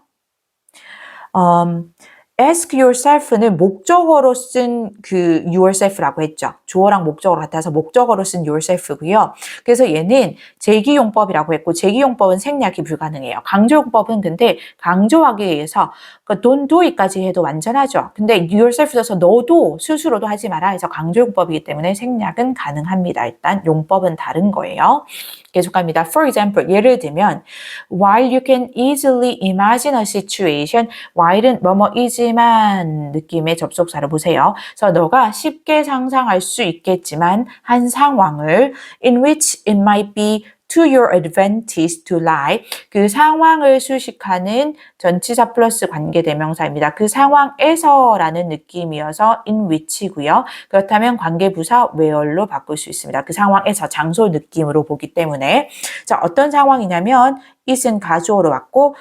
ask yourself는 목적어로 쓴 그 yourself라고 했죠. 주어랑 목적어로 같아서 목적어로 쓴 yourself고요. 그래서 얘는 제기용법이라고 했고 제기용법은 생략이 불가능해요. 강조용법은 근데 강조하기 위해서 그러니까 don't do it까지 해도 완전하죠. 근데 yourself 써서 너도 스스로도 하지 마라 해서 강조용법이기 때문에 생략은 가능합니다. 일단 용법은 다른 거예요. 계속 갑니다. For example, 예를 들면 while you can easily imagine a situation, while은 뭐뭐이지만 느낌의 접속사를 보세요. 그래서 너가 쉽게 상상할 수 있겠지만 한 상황을 in which it might be to your advantage to lie. 그 상황을 수식하는 전치사 플러스 관계대명사입니다. 그 상황에서라는 느낌이어서 in which이고요. 그렇다면 관계부사 where로 바꿀 수 있습니다. 그 상황에서 장소 느낌으로 보기 때문에 자 어떤 상황이냐면 it은 가주어로 왔고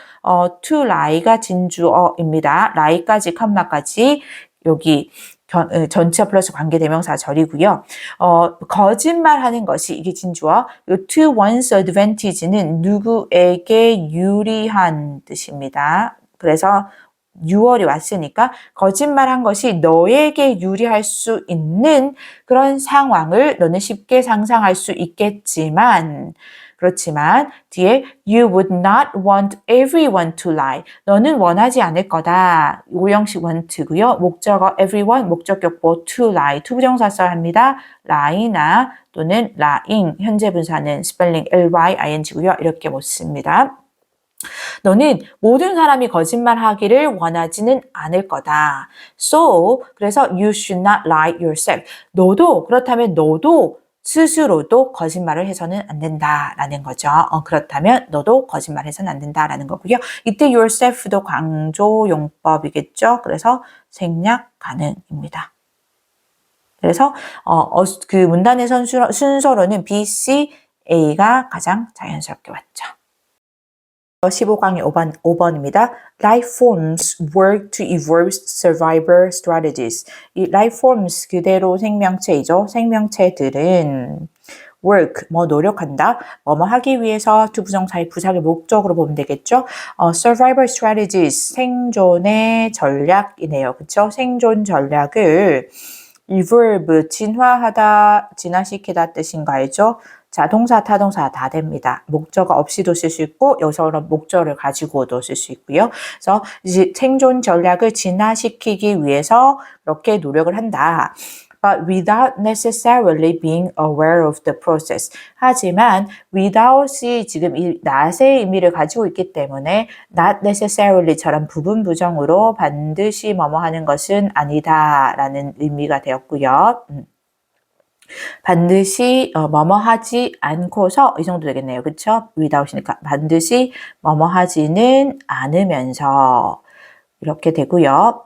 to lie가 진주어입니다. lie까지 컴마까지 여기 전치사 플러스 관계대명사 절이고요. 거짓말하는 것이 이게 진주어. to one's advantage는 누구에게 유리한 뜻입니다. 그래서 6월이 왔으니까 거짓말한 것이 너에게 유리할 수 있는 그런 상황을 너는 쉽게 상상할 수 있겠지만 그렇지만 뒤에 you would not want everyone to lie. 너는 원하지 않을 거다. 오형식 want고요. 목적어 everyone, 목적격보 to lie. 투부정사 써야 합니다. lie나 또는 lying. 현재 분사는 스펠링 lying고요. 이렇게 못 씁니다. 너는 모든 사람이 거짓말하기를 원하지는 않을 거다. So, 그래서 you should not lie yourself. 그렇다면 너도 스스로도 거짓말을 해서는 안 된다라는 거죠. 그렇다면 너도 거짓말해서는 안 된다라는 거고요. 이때 yourself도 강조용법이겠죠. 그래서 생략 가능입니다. 그래서 그 문단의 순서로는 B, C, A가 가장 자연스럽게 왔죠. 15강의 5번입니다. Life forms work to evolve survivor strategies. 이 life forms 그대로 생명체이죠. 생명체들은 work, 노력한다. 하기 위해서 투부정사의 부사를 목적으로 보면 되겠죠. survivor strategies, 생존의 전략이네요. 그쵸? 생존 전략을 evolve, 진화하다, 진화시키다 뜻인 거 알죠? 자동사, 타동사 다 됩니다. 목적어 없이도 쓸 수 있고 여기서 목적어를 가지고도 쓸 수 있고요. 그래서 이제 생존 전략을 진화시키기 위해서 그렇게 노력을 한다. But without necessarily being aware of the process. 하지만 without이 지금 이 not의 의미를 가지고 있기 때문에 not necessary처럼 부분 부정으로 반드시 뭐뭐 하는 것은 아니다 라는 의미가 되었고요. 반드시 뭐뭐 하지 않고서 이 정도 되겠네요. 그쵸? without이니까 반드시 뭐뭐 하지는 않으면서 이렇게 되고요.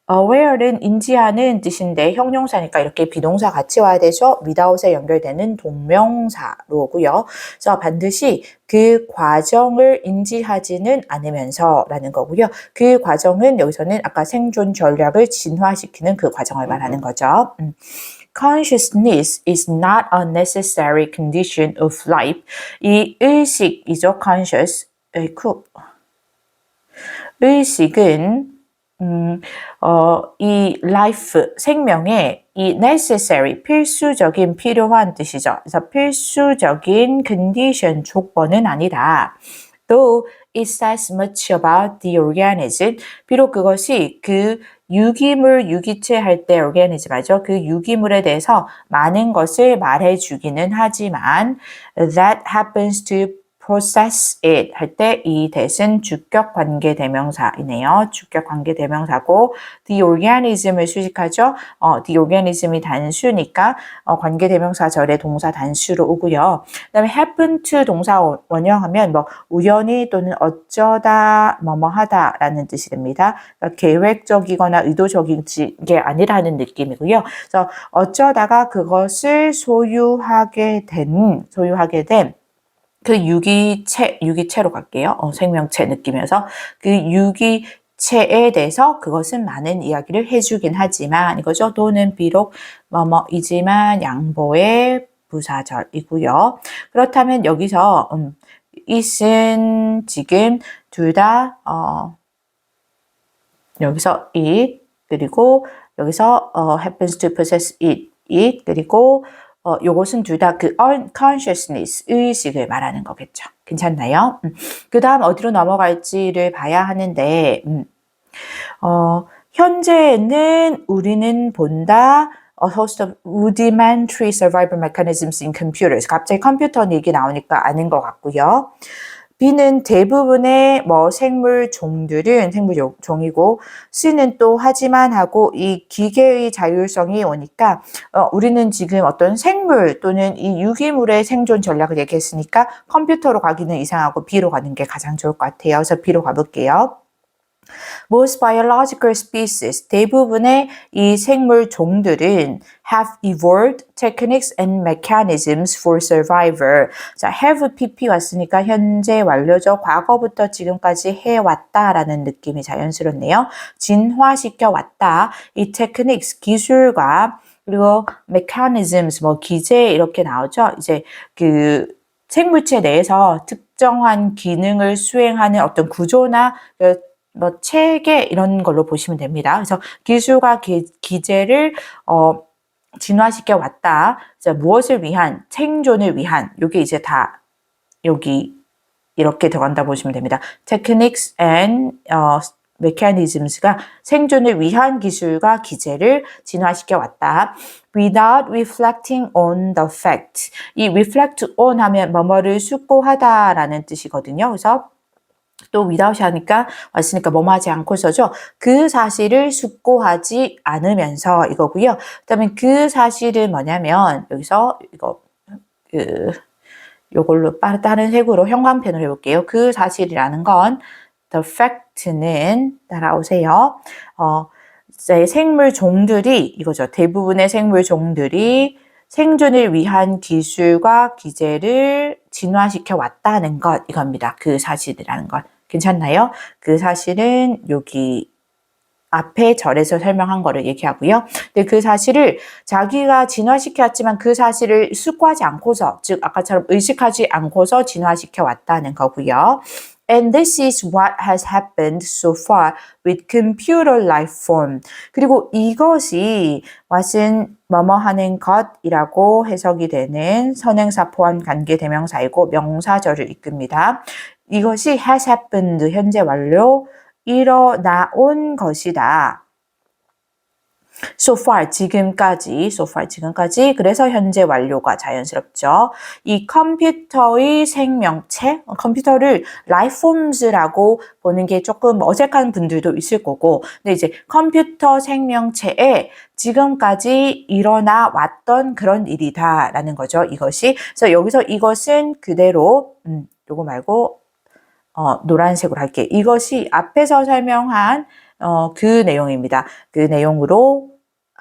aware는 인지하는 뜻인데 형용사니까 이렇게 비동사 같이 와야 되죠. without에 연결되는 동명사로 오고요. 그래서 반드시 그 과정을 인지하지는 않으면서 라는 거고요. 그 과정은 여기서는 아까 생존 전략을 진화시키는 그 과정을 말하는 거죠. Consciousness is not a necessary condition of life. 이 의식이죠. conscious. 의식은 이 life, 생명의 이 necessary, 필수적인, 필요한 뜻이죠. 그래서 필수적인 condition, 조건은 아니다. Though it says much about the organism, 비록 그것이 그 유기물, 유기체 할 때 organism 하죠. 그 유기물에 대해서 많은 것을 말해주기는 하지만 that happens to process it 할 때 이 that은 주격 관계 대명사이네요. 주격 관계 대명사고 the organism을 수식하죠. the organism이 단수니까 관계 대명사 절에 동사 단수로 오고요. 그다음에 happen to 동사 원형하면 우연히 또는 어쩌다 뭐뭐하다라는 뜻이 됩니다. 그러니까 계획적이거나 의도적인 게 아니라는 느낌이고요. 그래서 어쩌다가 그것을 소유하게 된 그 유기체로 갈게요. 생명체 느낌이어서 그 유기체에 대해서 그것은 많은 이야기를 해주긴 하지만 이거죠. 또는 비록 뭐뭐이지만 양보의 부사절이고요. 그렇다면 여기서 it은 지금 둘 다 여기서 it 그리고 여기서 happens to possess it 그리고 요것은 둘 다 그 unconsciousness 의식을 말하는 거겠죠. 괜찮나요? 그 다음 어디로 넘어갈지를 봐야 하는데 현재는 우리는 본다 a host of rudimentary survival mechanisms in computers. 갑자기 컴퓨터 얘기 나오니까 아는 것 같고요. B는 대부분의 생물 종들은 생물 종이고 C는 또 하지만 하고 이 기계의 자율성이 오니까 우리는 지금 어떤 생물 또는 이 유기물의 생존 전략을 얘기했으니까 컴퓨터로 가기는 이상하고 B로 가는 게 가장 좋을 것 같아요. 그래서 B로 가볼게요. Most biological species, 대부분의 이 생물 종들은 have evolved techniques and mechanisms for survival. 자, have pp 왔으니까 현재 완료죠. 과거부터 지금까지 해왔다라는 느낌이 자연스럽네요. 진화시켜 왔다. 이 techniques, 기술과 그리고 mechanisms, 기제 이렇게 나오죠. 이제 그 생물체 내에서 특정한 기능을 수행하는 어떤 구조나 체계 이런 걸로 보시면 됩니다. 그래서 기술과 기제를 진화시켜 왔다. 무엇을 위한? 생존을 위한. 이게 이제 다 여기 이렇게 들어간다 보시면 됩니다. Techniques and mechanisms가 생존을 위한 기술과 기제를 진화시켜 왔다. Without reflecting on the fact. 이 reflect on 하면 뭐뭐를 숙고하다라는 뜻이거든요. 그래서 또 without 하니까 왔으니까 뭐뭐 하지 않고서죠. 그 사실을 숙고하지 않으면서 이거고요. 그다음에 그 사실은 뭐냐면 여기서 요걸로 다른 색으로 형광펜으로 해볼게요. 그 사실이라는 건 the fact는 따라오세요. 생물 종들이 이거죠. 대부분의 생물 종들이 생존을 위한 기술과 기제를 진화시켜 왔다는 것 이겁니다. 그 사실이라는 것. 괜찮나요? 그 사실은 여기 앞에 절에서 설명한 거를 얘기하고요. 근데 그 사실을 자기가 진화시켜 왔지만 그 사실을 숙고하지 않고서 즉 아까처럼 의식하지 않고서 진화시켜 왔다는 거고요. And this is what has happened so far with computer life form. 그리고 이것이 what은 뭐뭐 하는 것이라고 해석이 되는 선행사 포함 관계 대명사이고 명사절을 이끕니다. 이것이 has happened 현재 완료 일어나온 것이다. So far 지금까지 그래서 현재 완료가 자연스럽죠. 이 컴퓨터의 생명체, 컴퓨터를 life forms라고 보는 게 조금 어색한 분들도 있을 거고 근데 이제 컴퓨터 생명체에 지금까지 일어나 왔던 그런 일이다라는 거죠. 이것이. 그래서 여기서 이것은 그대로 요거 말고 노란색으로 할게요. 이것이 앞에서 설명한 그 내용입니다. 그 내용으로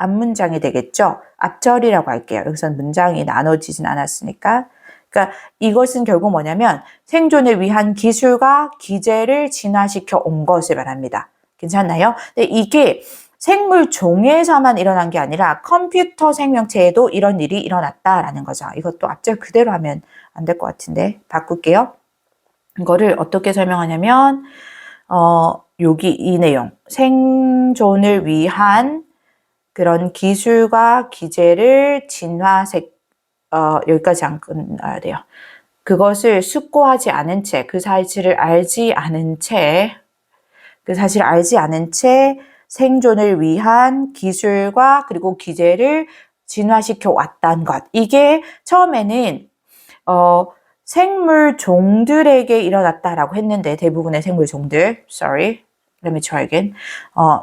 앞문장이 되겠죠. 앞절이라고 할게요. 여기서는 문장이 나눠지진 않았으니까. 그러니까 이것은 결국 뭐냐면 생존을 위한 기술과 기제를 진화시켜 온 것을 말합니다. 괜찮나요? 근데 이게 생물 종에서만 일어난 게 아니라 컴퓨터 생명체에도 이런 일이 일어났다라는 거죠. 이것도 앞절 그대로 하면 안 될 것 같은데 바꿀게요. 이거를 어떻게 설명하냐면 여기 이 내용 생존을 위한 그런 기술과 기제를 여기까지 안 끝나야 돼요. 그것을 숙고하지 않은 채, 그 사실을 알지 않은 채 생존을 위한 기술과 그리고 기제를 진화시켜 왔다는 것. 이게 처음에는 생물 종들에게 일어났다라고 했는데 대부분의 생물 종들, let me try again.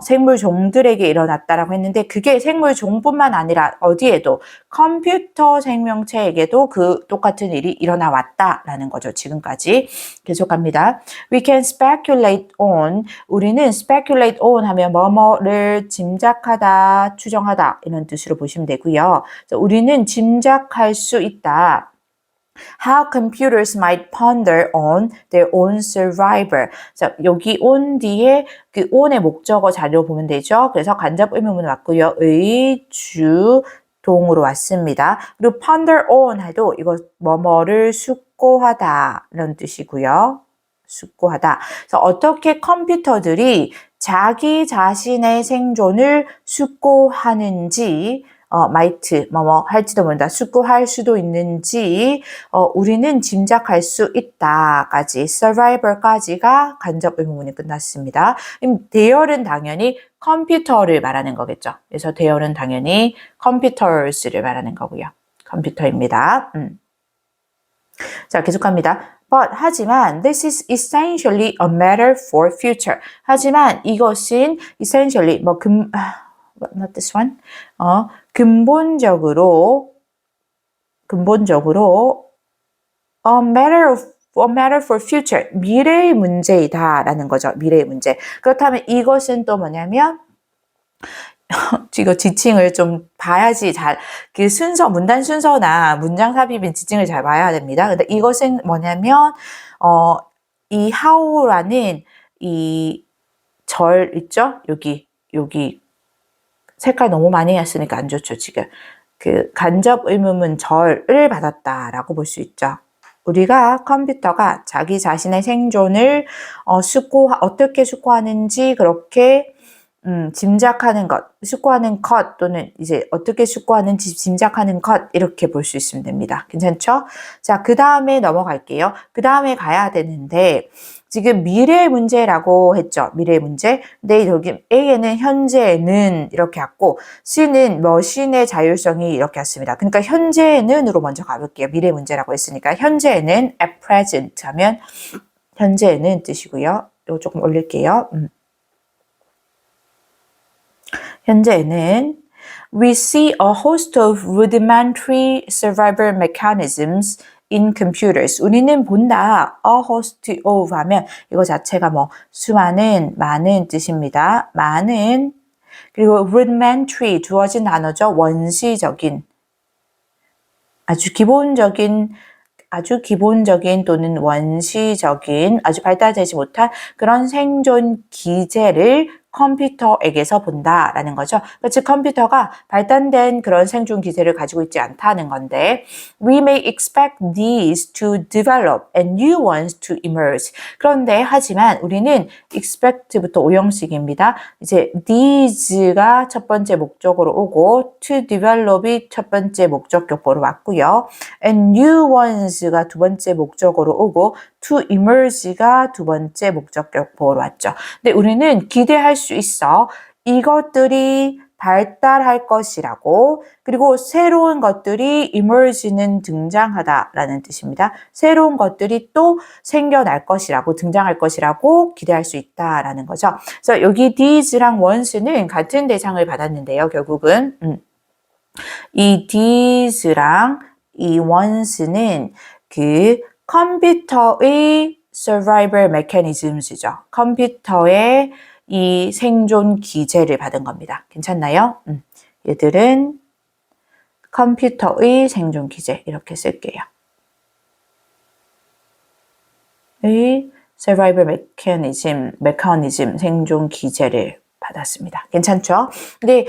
생물 종들에게 일어났다라고 했는데 그게 생물 종뿐만 아니라 어디에도 컴퓨터 생명체에게도 그 똑같은 일이 일어나 왔다라는 거죠. 지금까지 계속합니다. We can speculate on. 우리는 speculate on 하면 뭐뭐를 짐작하다, 추정하다 이런 뜻으로 보시면 되고요. 우리는 짐작할 수 있다. How computers might ponder on their own survival. 자, 여기 on 뒤에 그 on의 목적어 자료 보면 되죠. 그래서 간접 의문문 왔고요. 의, 주, 동으로 왔습니다. 그리고 ponder on 해도 이거 뭐뭐를 숙고하다 이런 뜻이고요. 숙고하다. 그래서 어떻게 컴퓨터들이 자기 자신의 생존을 숙고하는지 might 뭐뭐 할지도 모른다. 숙고할 수도 있는지 우리는 짐작할 수 있다까지 survivor까지가 간접 의문문이 끝났습니다. 대열은 당연히 컴퓨터를 말하는 거겠죠. 그래서 대열은 당연히 computers,를 말하는 거고요. 컴퓨터입니다. 자, 계속합니다. But 하지만 this is essentially a matter for future. 하지만 이것은 essentially not this one. 근본적으로 a matter for future. 미래의 문제이다라는 거죠. 미래의 문제. 그렇다면 이것은 또 뭐냐면 이거 지칭을 좀 봐야지 그 문단 순서나 문장 삽입인 지칭을 잘 봐야 됩니다. 근데 이것은 뭐냐면, 이 how라는 이 절 있죠? 여기 색깔 너무 많이 했으니까 안 좋죠, 지금. 그 간접 의문문 절을 받았다라고 볼 수 있죠. 우리가 컴퓨터가 자기 자신의 생존을 어떻게 숙고하는지 그렇게 짐작하는 것, 숙고하는 것 또는 이제 어떻게 숙고하는지 짐작하는 것 이렇게 볼 수 있으면 됩니다. 괜찮죠? 자, 그 다음에 넘어갈게요. 그 다음에 가야 되는데 지금 미래의 문제라고 했죠. 미래의 문제. 근데 여기 A에는 현재는 이렇게 왔고 C는 머신의 자율성이 이렇게 왔습니다. 그러니까 현재는으로 먼저 가볼게요. 미래의 문제라고 했으니까 현재는 at present 하면 현재는 뜻이고요. 이거 조금 올릴게요. 현재는 we see a host of rudimentary survival mechanisms in computers. 우리는 본다. a host of 하면 이거 자체가 수많은, 많은 뜻입니다. 많은 그리고 rudimentary 주어진 단어죠. 원시적인 아주 기본적인 또는 원시적인 아주 발달되지 못한 그런 생존 기제를 컴퓨터에게서 본다라는 거죠. 즉 컴퓨터가 발달된 그런 생존 기제를 가지고 있지 않다는 건데 we may expect these to develop and new ones to emerge. 그런데 하지만 우리는 expect부터 오형식입니다. 이제 these가 첫 번째 목적으로 오고 to develop이 첫 번째 목적 격보로 왔고요. and new ones가 두 번째 목적으로 오고 to emerge가 두 번째 목적 격보로 왔죠. 근데 우리는 기대할 수 있어. 이것들이 발달할 것이라고 그리고 새로운 것들이 emerge는 등장하다라는 뜻입니다. 새로운 것들이 또 생겨날 것이라고 등장할 것이라고 기대할 수 있다라는 거죠. 그래서 여기 these랑 ones는 같은 대상을 받았는데요. 결국은 이 these랑 이 ones는 그 컴퓨터의 survival mechanisms이죠. 컴퓨터의 이 생존 기제를 받은 겁니다. 괜찮나요? 얘들은 컴퓨터의 생존 기제 이렇게 쓸게요. 의 survival mechanism 생존 기제를 받았습니다. 괜찮죠? 근데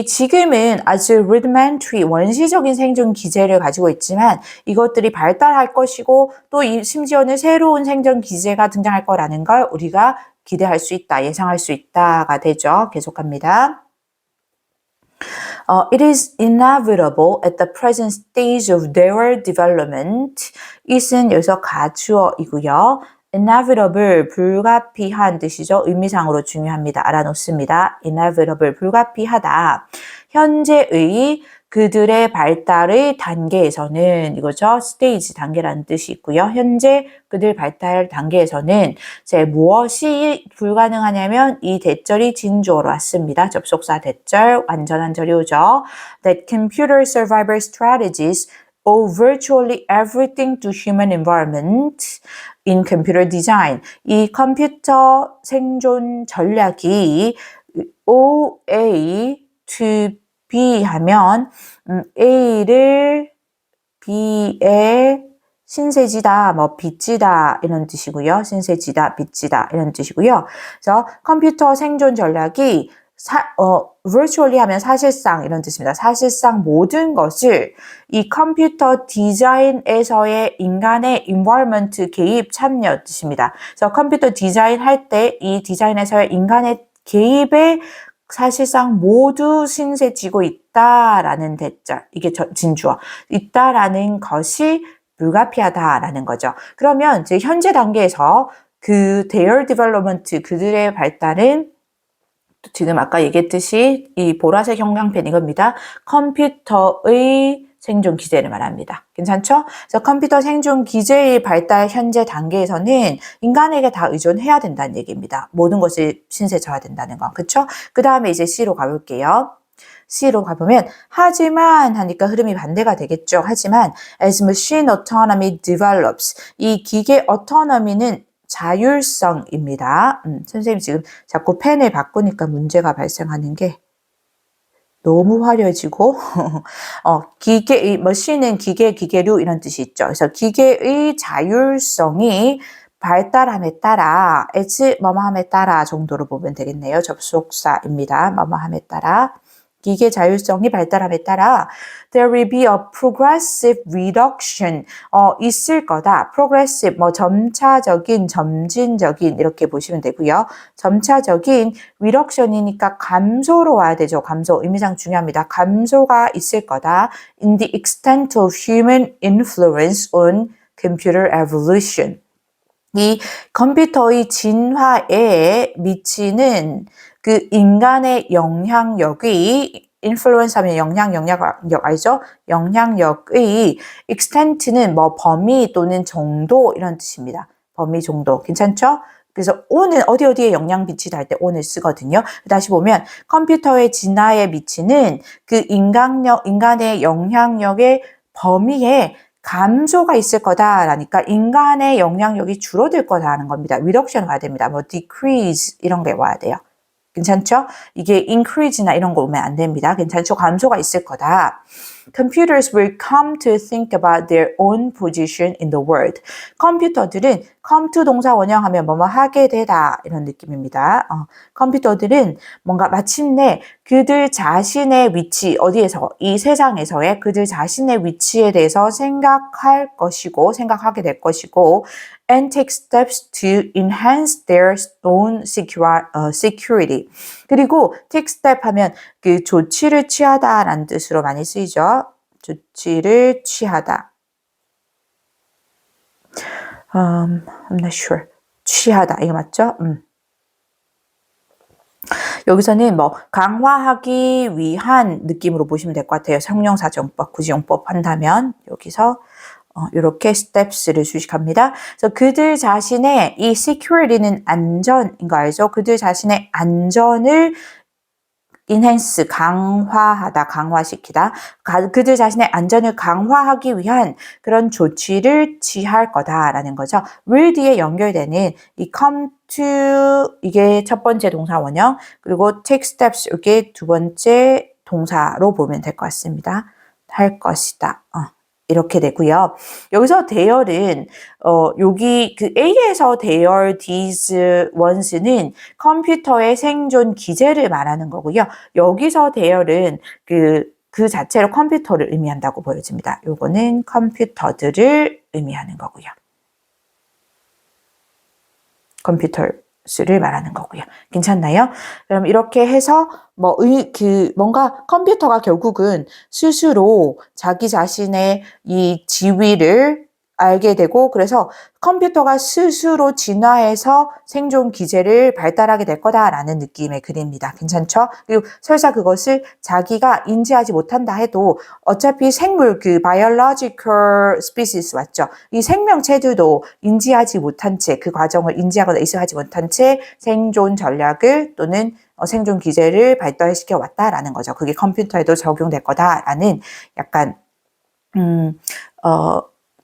지금은 아주 rudimentary 원시적인 생존 기제를 가지고 있지만 이것들이 발달할 것이고 또 심지어는 새로운 생존 기제가 등장할 거라는 걸 우리가 기대할 수 있다, 예상할 수 있다가 되죠. 계속합니다. It is inevitable at the present stage of their development. it은 여기서 가주어이고요. inevitable, 불가피한 뜻이죠. 의미상으로 중요합니다. 알아놓습니다. inevitable, 불가피하다. 현재의 그들의 발달의 단계에서는 이거죠. 스테이지 단계라는 뜻이 있고요. 현재 그들 발달 단계에서는 무엇이 불가능하냐면 이 대절이 진주어로 왔습니다. 접속사 대절, 완전한 절이오죠. That computer survival strategies owe virtually everything to human environment in computer design. 이 컴퓨터 생존 전략이 OA to B 하면 A를 B에 신세지다, 빚지다 이런 뜻이고요. 신세지다, 빚지다 이런 뜻이고요. 그래서 컴퓨터 생존 전략이 virtually 하면 사실상 이런 뜻입니다. 사실상 모든 것을 이 컴퓨터 디자인에서의 인간의 environment 개입 참여 뜻입니다. 그래서 컴퓨터 디자인 할 때 이 디자인에서의 인간의 개입에 사실상 모두 신세지고 있다라는 대절, 이게 진주어, 있다라는 것이 불가피하다라는 거죠. 그러면 이제 현재 단계에서 그 their development, 그들의 발달은 지금 아까 얘기했듯이 이 보라색 형광펜 이겁니다. 컴퓨터의 생존 기제를 말합니다. 괜찮죠? 그래서 컴퓨터 생존 기제의 발달 현재 단계에서는 인간에게 다 의존해야 된다는 얘기입니다. 모든 것이 신세져야 된다는 건. 그쵸? 그 다음에 이제 C로 가볼게요. C로 가보면 하지만 하니까 흐름이 반대가 되겠죠. 하지만 as machine autonomy develops, 이 기계 autonomy는 자율성입니다. 선생님 지금 자꾸 펜을 바꾸니까 문제가 발생하는 게 너무 화려해지고 기계, 머신은 기계, 기계류 이런 뜻이 있죠. 그래서 기계의 자율성이 발달함에 따라 as 뭐뭐함에 따라 정도로 보면 되겠네요. 접속사입니다. 뭐뭐함에 따라 기계 자율성이 발달함에 따라 there will be a progressive reduction. 있을 거다. progressive, 점차적인, 점진적인 이렇게 보시면 되고요. 점차적인 reduction이니까 감소로 와야 되죠. 감소, 의미상 중요합니다. 감소가 있을 거다. in the extent of human influence on computer evolution. 이 컴퓨터의 진화에 미치는 그 인간의 영향력이 influence 하면 영향력 알죠? 영향력의 extent는 범위 또는 정도 이런 뜻입니다. 범위 정도 괜찮죠? 그래서 on은 어디에 영향 미치다 할 때 on을 쓰거든요. 다시 보면 컴퓨터의 진화에 미치는 그 인간의 영향력의 범위에 감소가 있을 거다라니까 인간의 영향력이 줄어들 거다라는 겁니다. reduction 와야 됩니다. decrease 이런 게 와야 돼요. 괜찮죠? 이게 increase나 이런 거 오면 안 됩니다. 괜찮죠? 감소가 있을 거다. Computers will come to think about their own position in the world. 컴퓨터들은 come to 동사 원형하면 뭐뭐 하게 되다 이런 느낌입니다. 컴퓨터들은 뭔가 마침내 그들 자신의 위치 어디에서 이 세상에서의 그들 자신의 위치에 대해서 생각하게 될 것이고 and take steps to enhance their own security. 그리고 take step 하면 그 조치를 취하다라는 뜻으로 많이 쓰이죠. 조치를 취하다. I'm not sure. 취하다. 이거 맞죠? 여기서는 강화하기 위한 느낌으로 보시면 될 것 같아요. 형용사정법, 구지용법 한다면 여기서 이렇게 steps를 수식합니다. 그래서 그들 자신의 이 security는 안전인 거 알죠? 그들 자신의 안전을 enhance, 강화하다, 강화시키다. 그들 자신의 안전을 강화하기 위한 그런 조치를 취할 거다라는 거죠. will 뒤에 연결되는 이 come to 이게 첫 번째 동사 원형 그리고 take steps 이게 두 번째 동사로 보면 될 것 같습니다. 할 것이다. 이렇게 되고요. 여기서 대열은 여기 그 A에서 대열 these ones는 컴퓨터의 생존 기제를 말하는 거고요. 여기서 대열은 그 자체로 컴퓨터를 의미한다고 보여집니다. 요거는 컴퓨터들을 의미하는 거고요. 컴퓨터를 말하는 거고요. 괜찮나요? 그럼 이렇게 해서 뭔가 컴퓨터가 결국은 스스로 자기 자신의 이 지위를 알게 되고 그래서 컴퓨터가 스스로 진화해서 생존 기제를 발달하게 될 거다라는 느낌의 글입니다. 괜찮죠? 그리고 설사 그것을 자기가 인지하지 못한다 해도 어차피 생물 그 biological species 맞죠? 이 생명체들도 인지하지 못한 채 그 과정을 인지하거나 인식하지 못한 채 생존 전략을 또는 생존 기제를 발달시켜 왔다라는 거죠. 그게 컴퓨터에도 적용될 거다라는 약간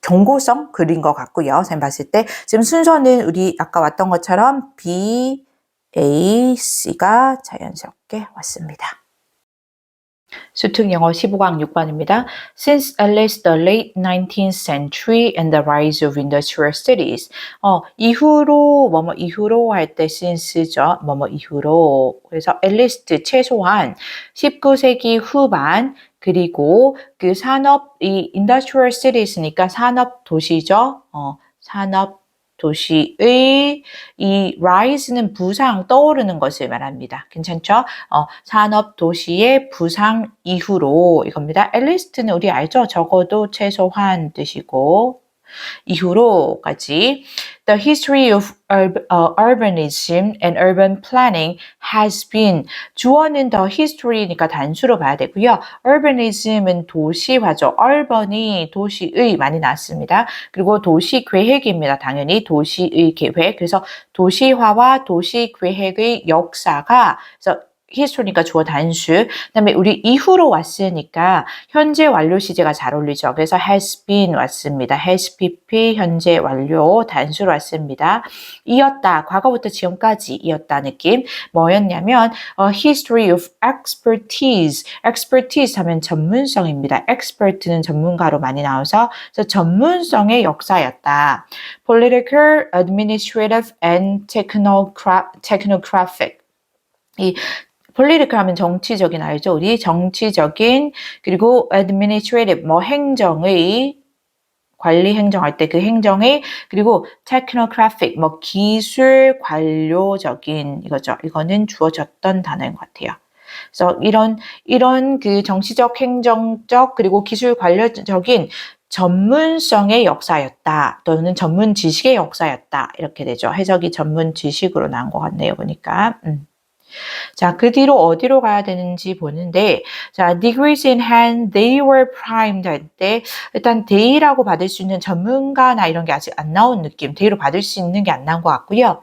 경고성 글인 것 같고요. 선생님 봤을 때 지금 순서는 우리 아까 왔던 것처럼 B, A, C가 자연스럽게 왔습니다. 수특 영어 15강 6번입니다. Since at least the late 19th century and the rise of industrial cities. 이후로 뭐뭐 이후로 할 때 since죠. 뭐뭐 이후로. 그래서 at least 최소한 19세기 후반 그리고 그 산업 이 industrial cities니까 산업 도시죠. 산업 도시의 이 rise는 부상, 떠오르는 것을 말합니다. 괜찮죠? 산업 도시의 부상 이후로 이겁니다. at least는 우리 알죠? 적어도 최소한 뜻이고 이후로까지 The history of urbanism and urban planning has been 주어는 the history니까 단수로 봐야 되고요. urbanism은 도시화죠. urban이 도시의 많이 나왔습니다. 그리고 도시 계획입니다. 당연히 도시의 계획. 그래서 도시화와 도시 계획의 역사가 그래서 history니까 주어 단수. 그다음에 우리 이후로 왔으니까 현재 완료 시제가 잘 어울리죠. 그래서 has been 왔습니다. has pp 현재 완료 단수로 왔습니다. 이었다. 과거부터 지금까지 이었다 느낌. 뭐였냐면 history of expertise. expertise 하면 전문성입니다. expert는 전문가로 많이 나와서 그래서 전문성의 역사였다. political, administrative and technographic. 이 political 하면 정치적인 알죠? 우리 정치적인 그리고 administrative 뭐 행정의 관리 행정할 때 그 행정의 그리고 technographic 뭐 기술 관료적인 이거죠. 이거는 주어졌던 단어인 것 같아요. 그래서 이런 그 정치적 행정적 그리고 기술 관료적인 전문성의 역사였다 또는 전문 지식의 역사였다 이렇게 되죠. 해석이 전문 지식으로 나온 것 같네요. 보니까. 자, 그 뒤로 어디로 가야 되는지 보는데, 자, degrees in hand, they were primed 할 때, 일단 they라고 받을 수 있는 전문가나 이런 게 아직 안 나온 느낌, they로 받을 수 있는 게 안 나온 것 같고요.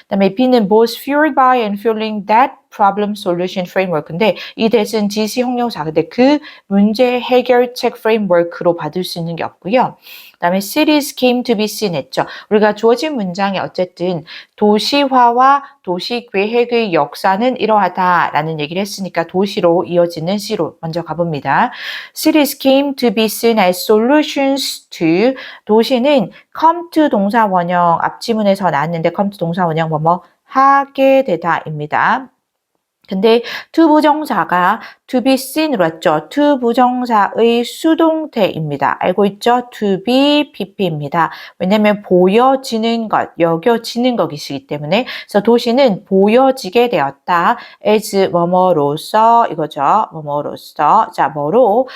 그 다음에 B는 both fueled by and fueling that problem solution framework인데, 이 that은 지시 형용사, 근데 그 문제 해결책 framework로 받을 수 있는 게 없고요. 그 다음에 cities came to be seen 했죠. 우리가 주어진 문장에 어쨌든 도시화와 도시계획의 역사는 이러하다라는 얘기를 했으니까 도시로 이어지는 C로 먼저 가봅니다. Cities came to be seen as solutions to 도시는 come to 동사 원형 앞지문에서 나왔는데 come to 동사 원형 뭐뭐 하게 되다입니다. 근데 to 부정사가 to be seen으로 왔죠. to 부정사의 수동태입니다. 알고 있죠? to be pp입니다. 왜냐하면 보여지는 것, 여겨지는 것이기 때문에 그래서 도시는 보여지게 되었다. as 뭐뭐로서 이거죠. 뭐뭐로서 자 뭐로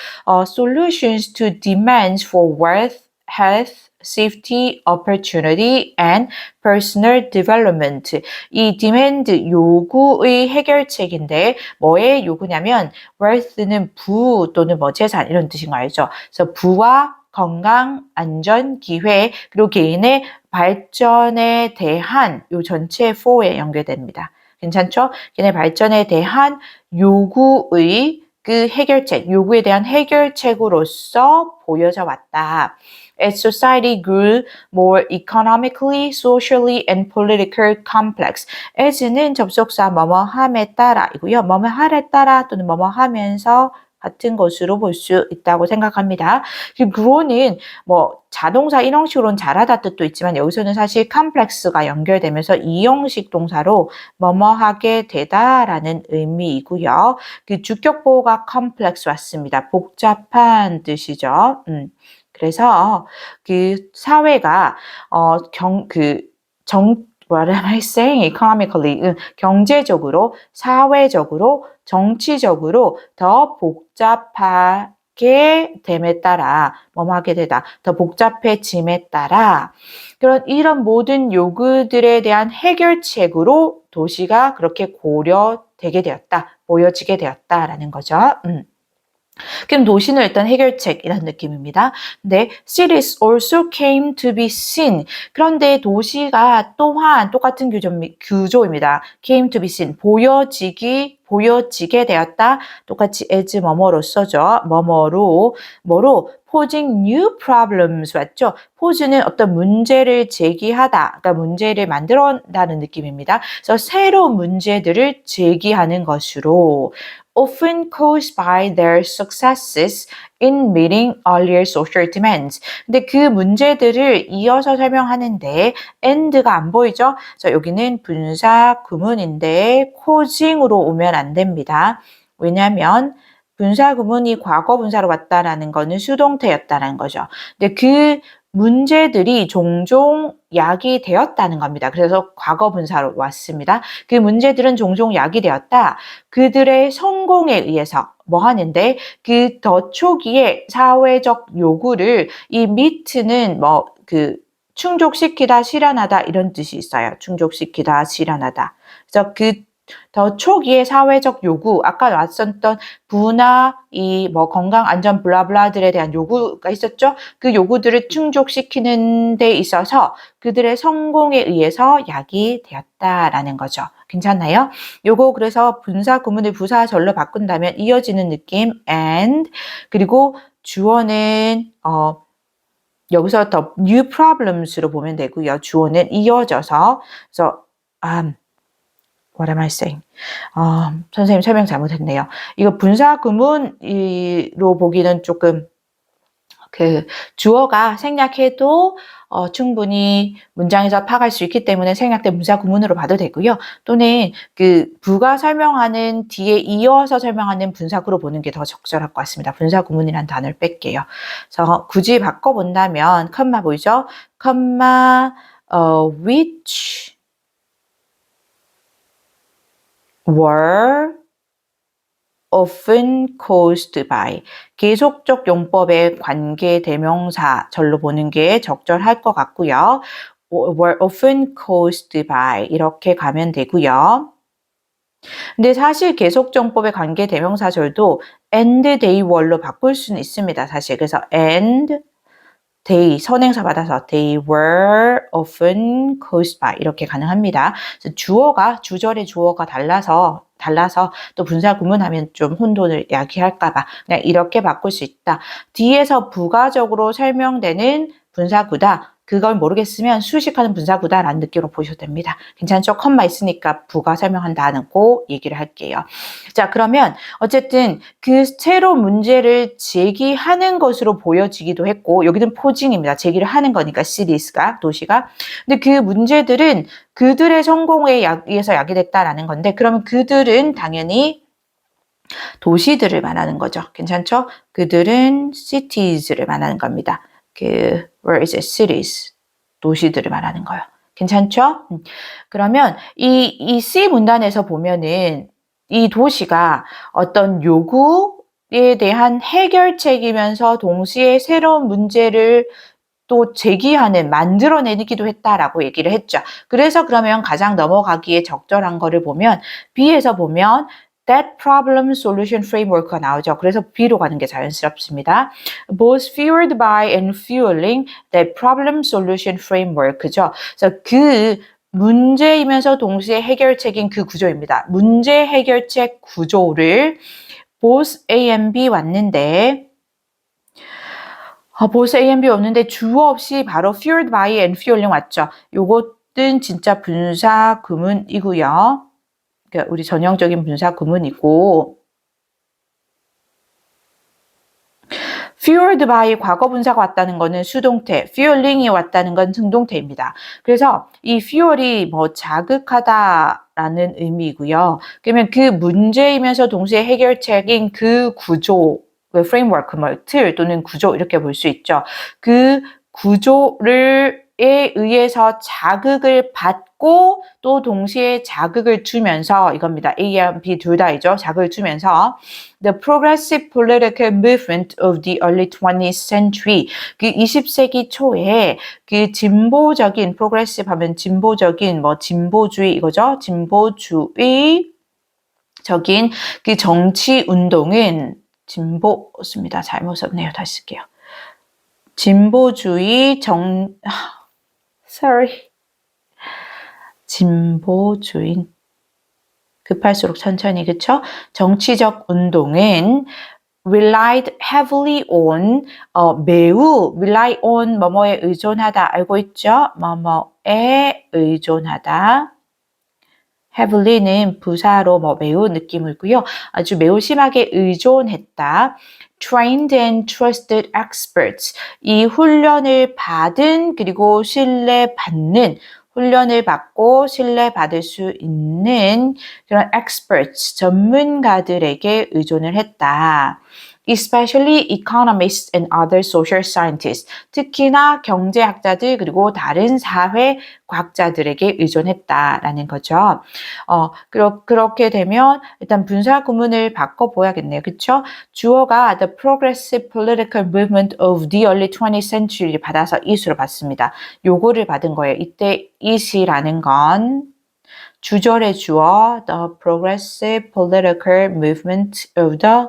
solutions to demands for wealth, health, safety, opportunity, and personal development. 이 demand 요구의 해결책인데 뭐의 요구냐면 wealth는 부 또는 뭐 재산 이런 뜻인 거 알죠? 그래서 부와 건강, 안전, 기회 그리고 개인의 발전에 대한 요 전체 for에 연결됩니다. 괜찮죠? 개인의 발전에 대한 요구의 그 해결책, 요구에 대한 해결책으로서 보여져 왔다. As society grew more economically, socially, and politically complex. as는 접속사 뭐뭐함에 따라이고요. 뭐뭐하에 따라 또는 뭐뭐하면서 같은 것으로 볼 수 있다고 생각합니다. grow는 뭐 자동사 인형식으로는 잘하다 뜻도 있지만 여기서는 사실 complex가 연결되면서 이형식 동사로 뭐뭐하게 되다라는 의미이고요. 그 주격보호가 complex 왔습니다. 복잡한 뜻이죠. 그래서 그 사회가 what am I saying? economically 경제적으로, 사회적으로, 정치적으로 더 복잡하게 됨에 따라 뭐하게 되다. 더 복잡해짐에 따라 이런 모든 요구들에 대한 해결책으로 도시가 그렇게 고려되게 되었다. 보여지게 되었다라는 거죠. 그럼 도시는 일단 해결책이라는 느낌입니다. 근데 cities also came to be seen. 그런데 도시가 또한 똑같은 규조입니다. came to be seen. 보여지게 되었다. 똑같이 as 뭐뭐로서죠. 뭐로 posing new problems 왔죠. pose는 어떤 문제를 제기하다. 그러니까 문제를 만들어낸다는 느낌입니다. 그래서 새로운 문제들을 제기하는 것으로 often caused by their successes in meeting earlier social demands. 근데 그 문제들을 이어서 설명하는데 and가 안 보이죠? 그래서 여기는 분사 구문인데 causing으로 오면 안 됩니다. 왜냐하면 분사 구문이 과거 분사로 왔다라는 거는 수동태였다라는 거죠. 근데 그 문제들이 종종 야기되었다는 겁니다. 그래서 과거 분사로 왔습니다. 그 문제들은 종종 야기되었다. 그들의 성공에 의해서 뭐 하는데 그 더 초기의 사회적 요구를 이 meet는 뭐 그 충족시키다, 실현하다 이런 뜻이 있어요. 충족시키다, 실현하다. 그래서 그 더 초기의 사회적 요구, 아까 왔었던 부나 이 뭐 건강, 안전, 블라블라들에 대한 요구가 있었죠. 그 요구들을 충족시키는 데 있어서 그들의 성공에 의해서 야기되었다라는 거죠. 괜찮나요? 요거 그래서 분사 구문을 부사절로 바꾼다면 이어지는 느낌 and 그리고 주어는 여기서 더 new problems로 보면 되고요. 주어는 이어져서 그래서 what am I saying? 선생님 설명 잘못했네요. 이거 분사 구문으로 보기는 조금 그 주어가 생략해도 충분히 문장에서 파악할 수 있기 때문에 생략된 분사 구문으로 봐도 되고요. 또는 그 부가 설명하는 뒤에 이어서 설명하는 분사구로 보는 게 더 적절할 것 같습니다. 분사 구문이라는 단어를 뺄게요. 그래서 굳이 바꿔본다면 컴마 보이죠? 컴마 which were often caused by 계속적 용법의 관계 대명사 절로 보는 게 적절할 것 같고요. were often caused by 이렇게 가면 되고요. 근데 사실 계속정법의 관계 대명사절도 and they were로 바꿀 수는 있습니다. 사실 그래서 and they 선행사 받아서 they were often caused by 이렇게 가능합니다. 그래서 주어가 주절의 주어가 달라서 또 분사 구문하면 좀 혼돈을 야기할까 봐 그냥 이렇게 바꿀 수 있다. 뒤에서 부가적으로 설명되는 분사구다. 그걸 모르겠으면 수식하는 분사구다라는 느낌으로 보셔도 됩니다. 괜찮죠? 컴마 있으니까 부가 설명한다는 거 얘기를 할게요. 자, 그러면 어쨌든 그 새로운 문제를 제기하는 것으로 보여지기도 했고 여기는 포징입니다. 제기를 하는 거니까 시리스가 도시가. 근데 그 문제들은 그들의 성공에 의해서 야기됐다라는 건데 그러면 그들은 당연히 도시들을 말하는 거죠. 괜찮죠? 그들은 cities를 말하는 겁니다. where is it? cities. 도시들을 말하는 거예요. 괜찮죠? 그러면 이 C 문단에서 보면은 이 도시가 어떤 요구에 대한 해결책이면서 동시에 새로운 문제를 또 제기하는, 만들어내기도 했다라고 얘기를 했죠. 그래서 그러면 가장 넘어가기에 적절한 거를 보면 B에서 보면 that problem solution framework가 나오죠. 그래서 B로 가는 게 자연스럽습니다. both fueled by and fueling that problem solution framework죠. 그래서 그 문제이면서 동시에 해결책인 그 구조입니다. 문제 해결책 구조를 both A and B 왔는데 both A and B 없는데 주어 없이 바로 fueled by and fueling 왔죠. 요것은 진짜 분사 구문이고요. 그러니까 우리 전형적인 분사 구문이고 fueled by 과거 분사가 왔다는 거는 수동태, fueling이 왔다는 건 승동태입니다. 그래서 이 fuel이 뭐 자극하다라는 의미이고요. 그러면 그 문제이면서 동시에 해결책인 그 구조, 그 프레임워크, 뭐 틀 또는 구조 이렇게 볼 수 있죠. 그 구조를 의해서 자극을 받고 또 동시에 자극을 주면서 이겁니다. A와 B 둘 다이죠. 자극을 주면서 The progressive political movement of the early 20th century 그 20세기 초에 그 진보적인 progressive 하면 진보적인 뭐 진보주의 이거죠. 진보주의적인 그 정치 운동은 진보습니다. 잘못 썼네요. 다시 쓸게요. 진보주의 진보주의 급할수록 천천히 그쵸? 정치적 운동은 relied heavily on 매우 rely on 뭐뭐에 의존하다 알고 있죠? 뭐뭐에 의존하다 heavily는 부사로 매우 느낌이고요. 아주 매우 심하게 의존했다. trained and trusted experts. 이 훈련을 받은 그리고 신뢰받는 훈련을 받고 신뢰받을 수 있는 그런 experts, 전문가들에게 의존을 했다. Especially economists and other social scientists. 특히나 경제학자들 그리고 다른 사회 과학자들에게 의존했다라는 거죠. 그렇게 되면 일단 분사 구문을 바꿔봐야겠네요. 그쵸? 주어가 the progressive political movement of the early 20th century를 받아서 it으로 받습니다. 요거를 받은 거예요. 이때 it이라는 건 주절의 주어 the progressive political movement of the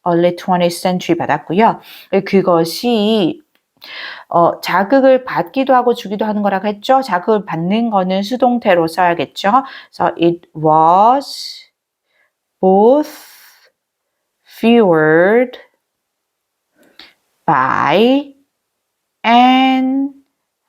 early 20th century 받았고요. 그것이 자극을 받기도 하고 주기도 하는 거라고 했죠. 자극을 받는 거는 수동태로 써야겠죠. 그래서 it was both fueled by and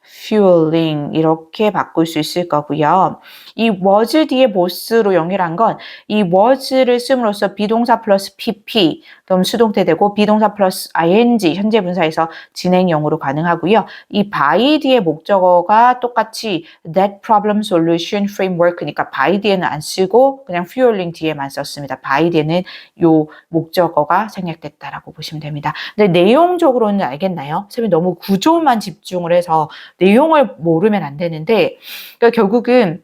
fueling 이렇게 바꿀 수 있을 거고요. 이 was 뒤에 both로 연결한 건 이 was를 씀으로써 비동사 플러스 pp 그럼 수동태 되고 비동사 플러스 ing 현재 분사에서 진행형으로 가능하고요. 이 by 뒤에 목적어가 똑같이 that problem solution framework니까 by 뒤에는 안 쓰고 그냥 fueling 뒤에만 썼습니다. by 뒤에는 요 목적어가 생략됐다라고 보시면 됩니다. 근데 내용적으로는 알겠나요? 선생님이 너무 구조만 집중을 해서 내용을 모르면 안 되는데 그러니까 결국은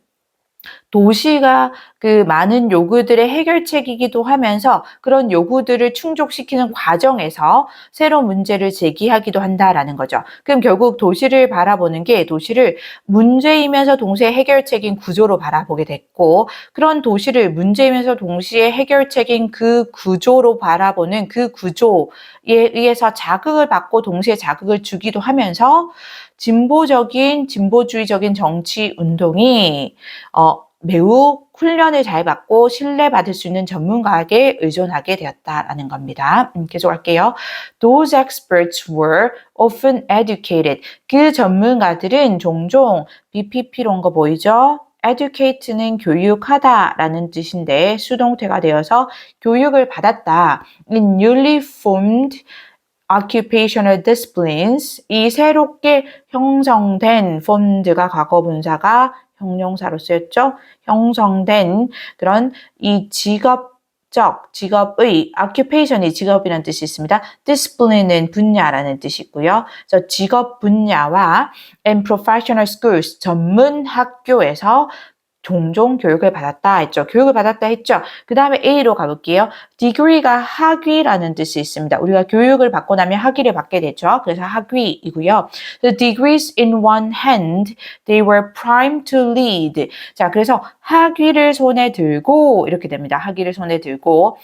도시가 그 많은 요구들의 해결책이기도 하면서 그런 요구들을 충족시키는 과정에서 새로운 문제를 제기하기도 한다라는 거죠. 그럼 결국 도시를 바라보는 게 도시를 문제이면서 동시에 해결책인 구조로 바라보게 됐고 그런 도시를 문제이면서 동시에 해결책인 그 구조로 바라보는 그 구조에 의해서 자극을 받고 동시에 자극을 주기도 하면서 진보주의적인 정치 운동이 매우 훈련을 잘 받고 신뢰받을 수 있는 전문가에게 의존하게 되었다라는 겁니다. 계속할게요. Those experts were often educated. 그 전문가들은 종종 BPP로 온 거 보이죠? educate는 교육하다라는 뜻인데 수동태가 되어서 교육을 받았다. In newly formed occupational disciplines, 이 새롭게 형성된 formed가 과거분사가 형용사로 쓰였죠. 형성된 그런 이 직업의 occupation이 직업이라는 뜻이 있습니다. discipline은 분야라는 뜻이 있고요. 그래서 직업 분야와 and professional schools 전문 학교에서 종종 교육을 받았다 했죠. 교육을 받았다 했죠. 그 다음에 A로 가볼게요. degree가 학위라는 뜻이 있습니다. 우리가 교육을 받고 나면 학위를 받게 되죠. 그래서 학위이고요. The degrees in one hand, they were primed to lead. 자, 그래서 학위를 손에 들고 이렇게 됩니다. 학위를 손에 들고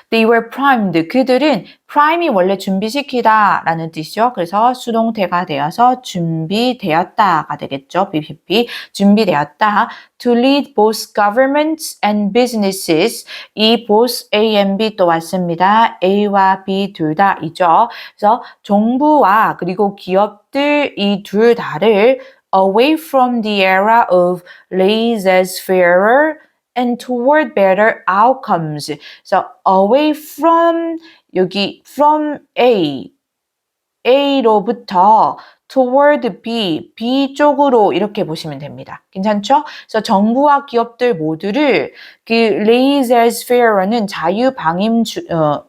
they were primed. 그들은 prime이 원래 준비시키다 라는 뜻이죠. 그래서 수동태가 되어서 준비되었다가 되겠죠. BPP. 준비되었다. To lead both governments and businesses. 이 both A and B 또 왔습니다. A와 B 둘 다이죠. 그래서 정부와 그리고 기업들 이 둘 다를 away from the era of laissez-faire and toward better outcomes. So away from 여기 from A로부터 toward B 쪽으로 이렇게 보시면 됩니다. 괜찮죠? 그래서 정부와 기업들 모두를 그 laissez-faire는 자유방임주의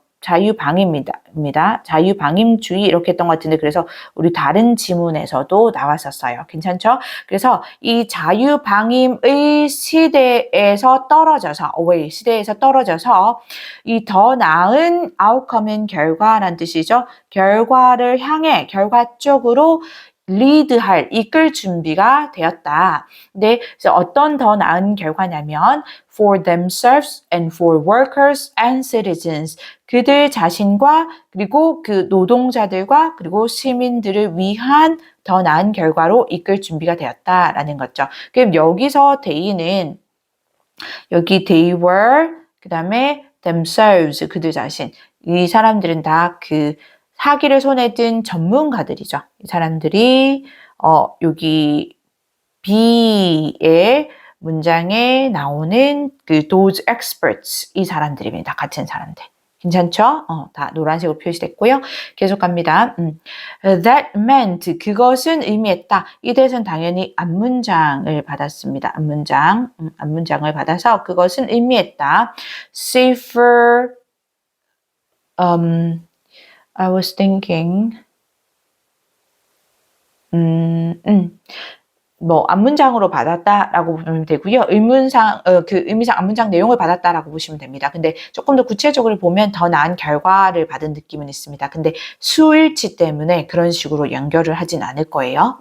이렇게 했던 것 같은데 그래서 우리 다른 지문에서도 나왔었어요. 괜찮죠? 그래서 이 자유방임의 시대에서 떨어져서 이 더 나은 outcome은 결과라는 뜻이죠. 결과를 향해 결과 쪽으로 리드할, 이끌 준비가 되었다. 네, 그래서 어떤 더 나은 결과냐면 for themselves and for workers and citizens. 그들 자신과 그리고 그 노동자들과 그리고 시민들을 위한 더 나은 결과로 이끌 준비가 되었다라는 거죠. 그럼 여기서 they는 여기 they were 그 다음에 themselves 그들 자신 이 사람들은 다 그 학위를 손에 든 전문가들이죠. 이 사람들이 여기 B에 문장에 나오는 그 those experts 이 사람들입니다. 같은 사람들. 괜찮죠? 다 노란색으로 표시됐고요. 계속 갑니다. That meant 그것은 의미했다. 이 that은 당연히 앞문장을 받았습니다. 앞문장을 받아서 그것은 의미했다. Safer, I was thinking, 앞문장으로 받았다라고 보면 되고요. 의문상, 그 의미상 앞문장 내용을 받았다라고 보시면 됩니다. 근데 조금 더 구체적으로 보면 더 나은 결과를 받은 느낌은 있습니다. 근데 수일치 때문에 그런 식으로 연결을 하진 않을 거예요.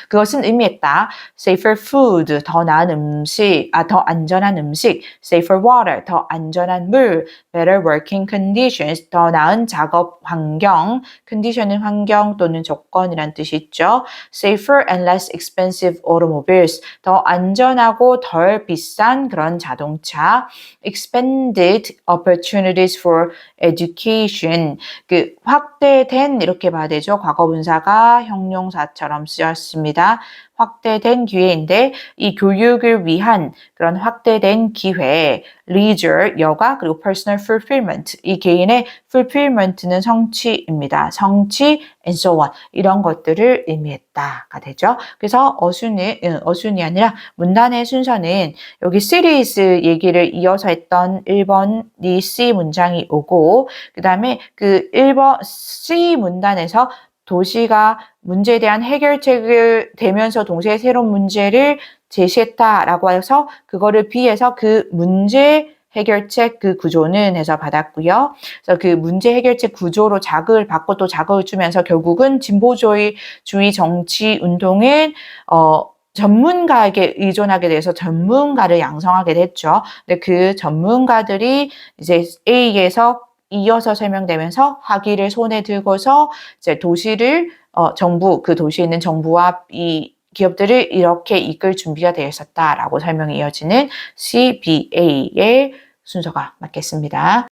그것은 의미했다. Safer food, 더 나은 음식, 더 안전한 음식. Safer water, 더 안전한 물. Better working conditions, 더 나은 작업 환경. condition은 환경 또는 조건이란 뜻이 있죠. Safer and less expensive automobiles, 더 안전하고 덜 비싼 그런 자동차. Expanded opportunities for education, 그 확대된 이렇게 봐야 되죠. 과거분사가 형용사처럼 쓰였습니다. 확대된 기회인데 이 교육을 위한 그런 확대된 기회, leisure, 여가, 그리고 personal fulfillment, 이 개인의 fulfillment는 성취입니다. 성취 and so on, 이런 것들을 의미했다가 되죠. 그래서 어순이 아니라 문단의 순서는 여기 series 얘기를 이어서 했던 1번이 C 문장이 오고 그 다음에 그 1번 C 문단에서 도시가 문제에 대한 해결책을 대면서 동시에 새로운 문제를 제시했다라고 해서 그거를 비해서 그 문제 해결책 그 구조는 해서 받았고요. 그래서 그 문제 해결책 구조로 자극을 받고 또 자극을 주면서 결국은 진보주의 정치 운동은 전문가에게 의존하게 돼서 전문가를 양성하게 됐죠. 근데 그 전문가들이 이제 A에서 이어서 설명되면서 학위를 손에 들고서 이제 도시를 그 도시에 있는 정부와 이 기업들을 이렇게 이끌 준비가 되어 있었다라고 설명이 이어지는 CBA의 순서가 맞겠습니다.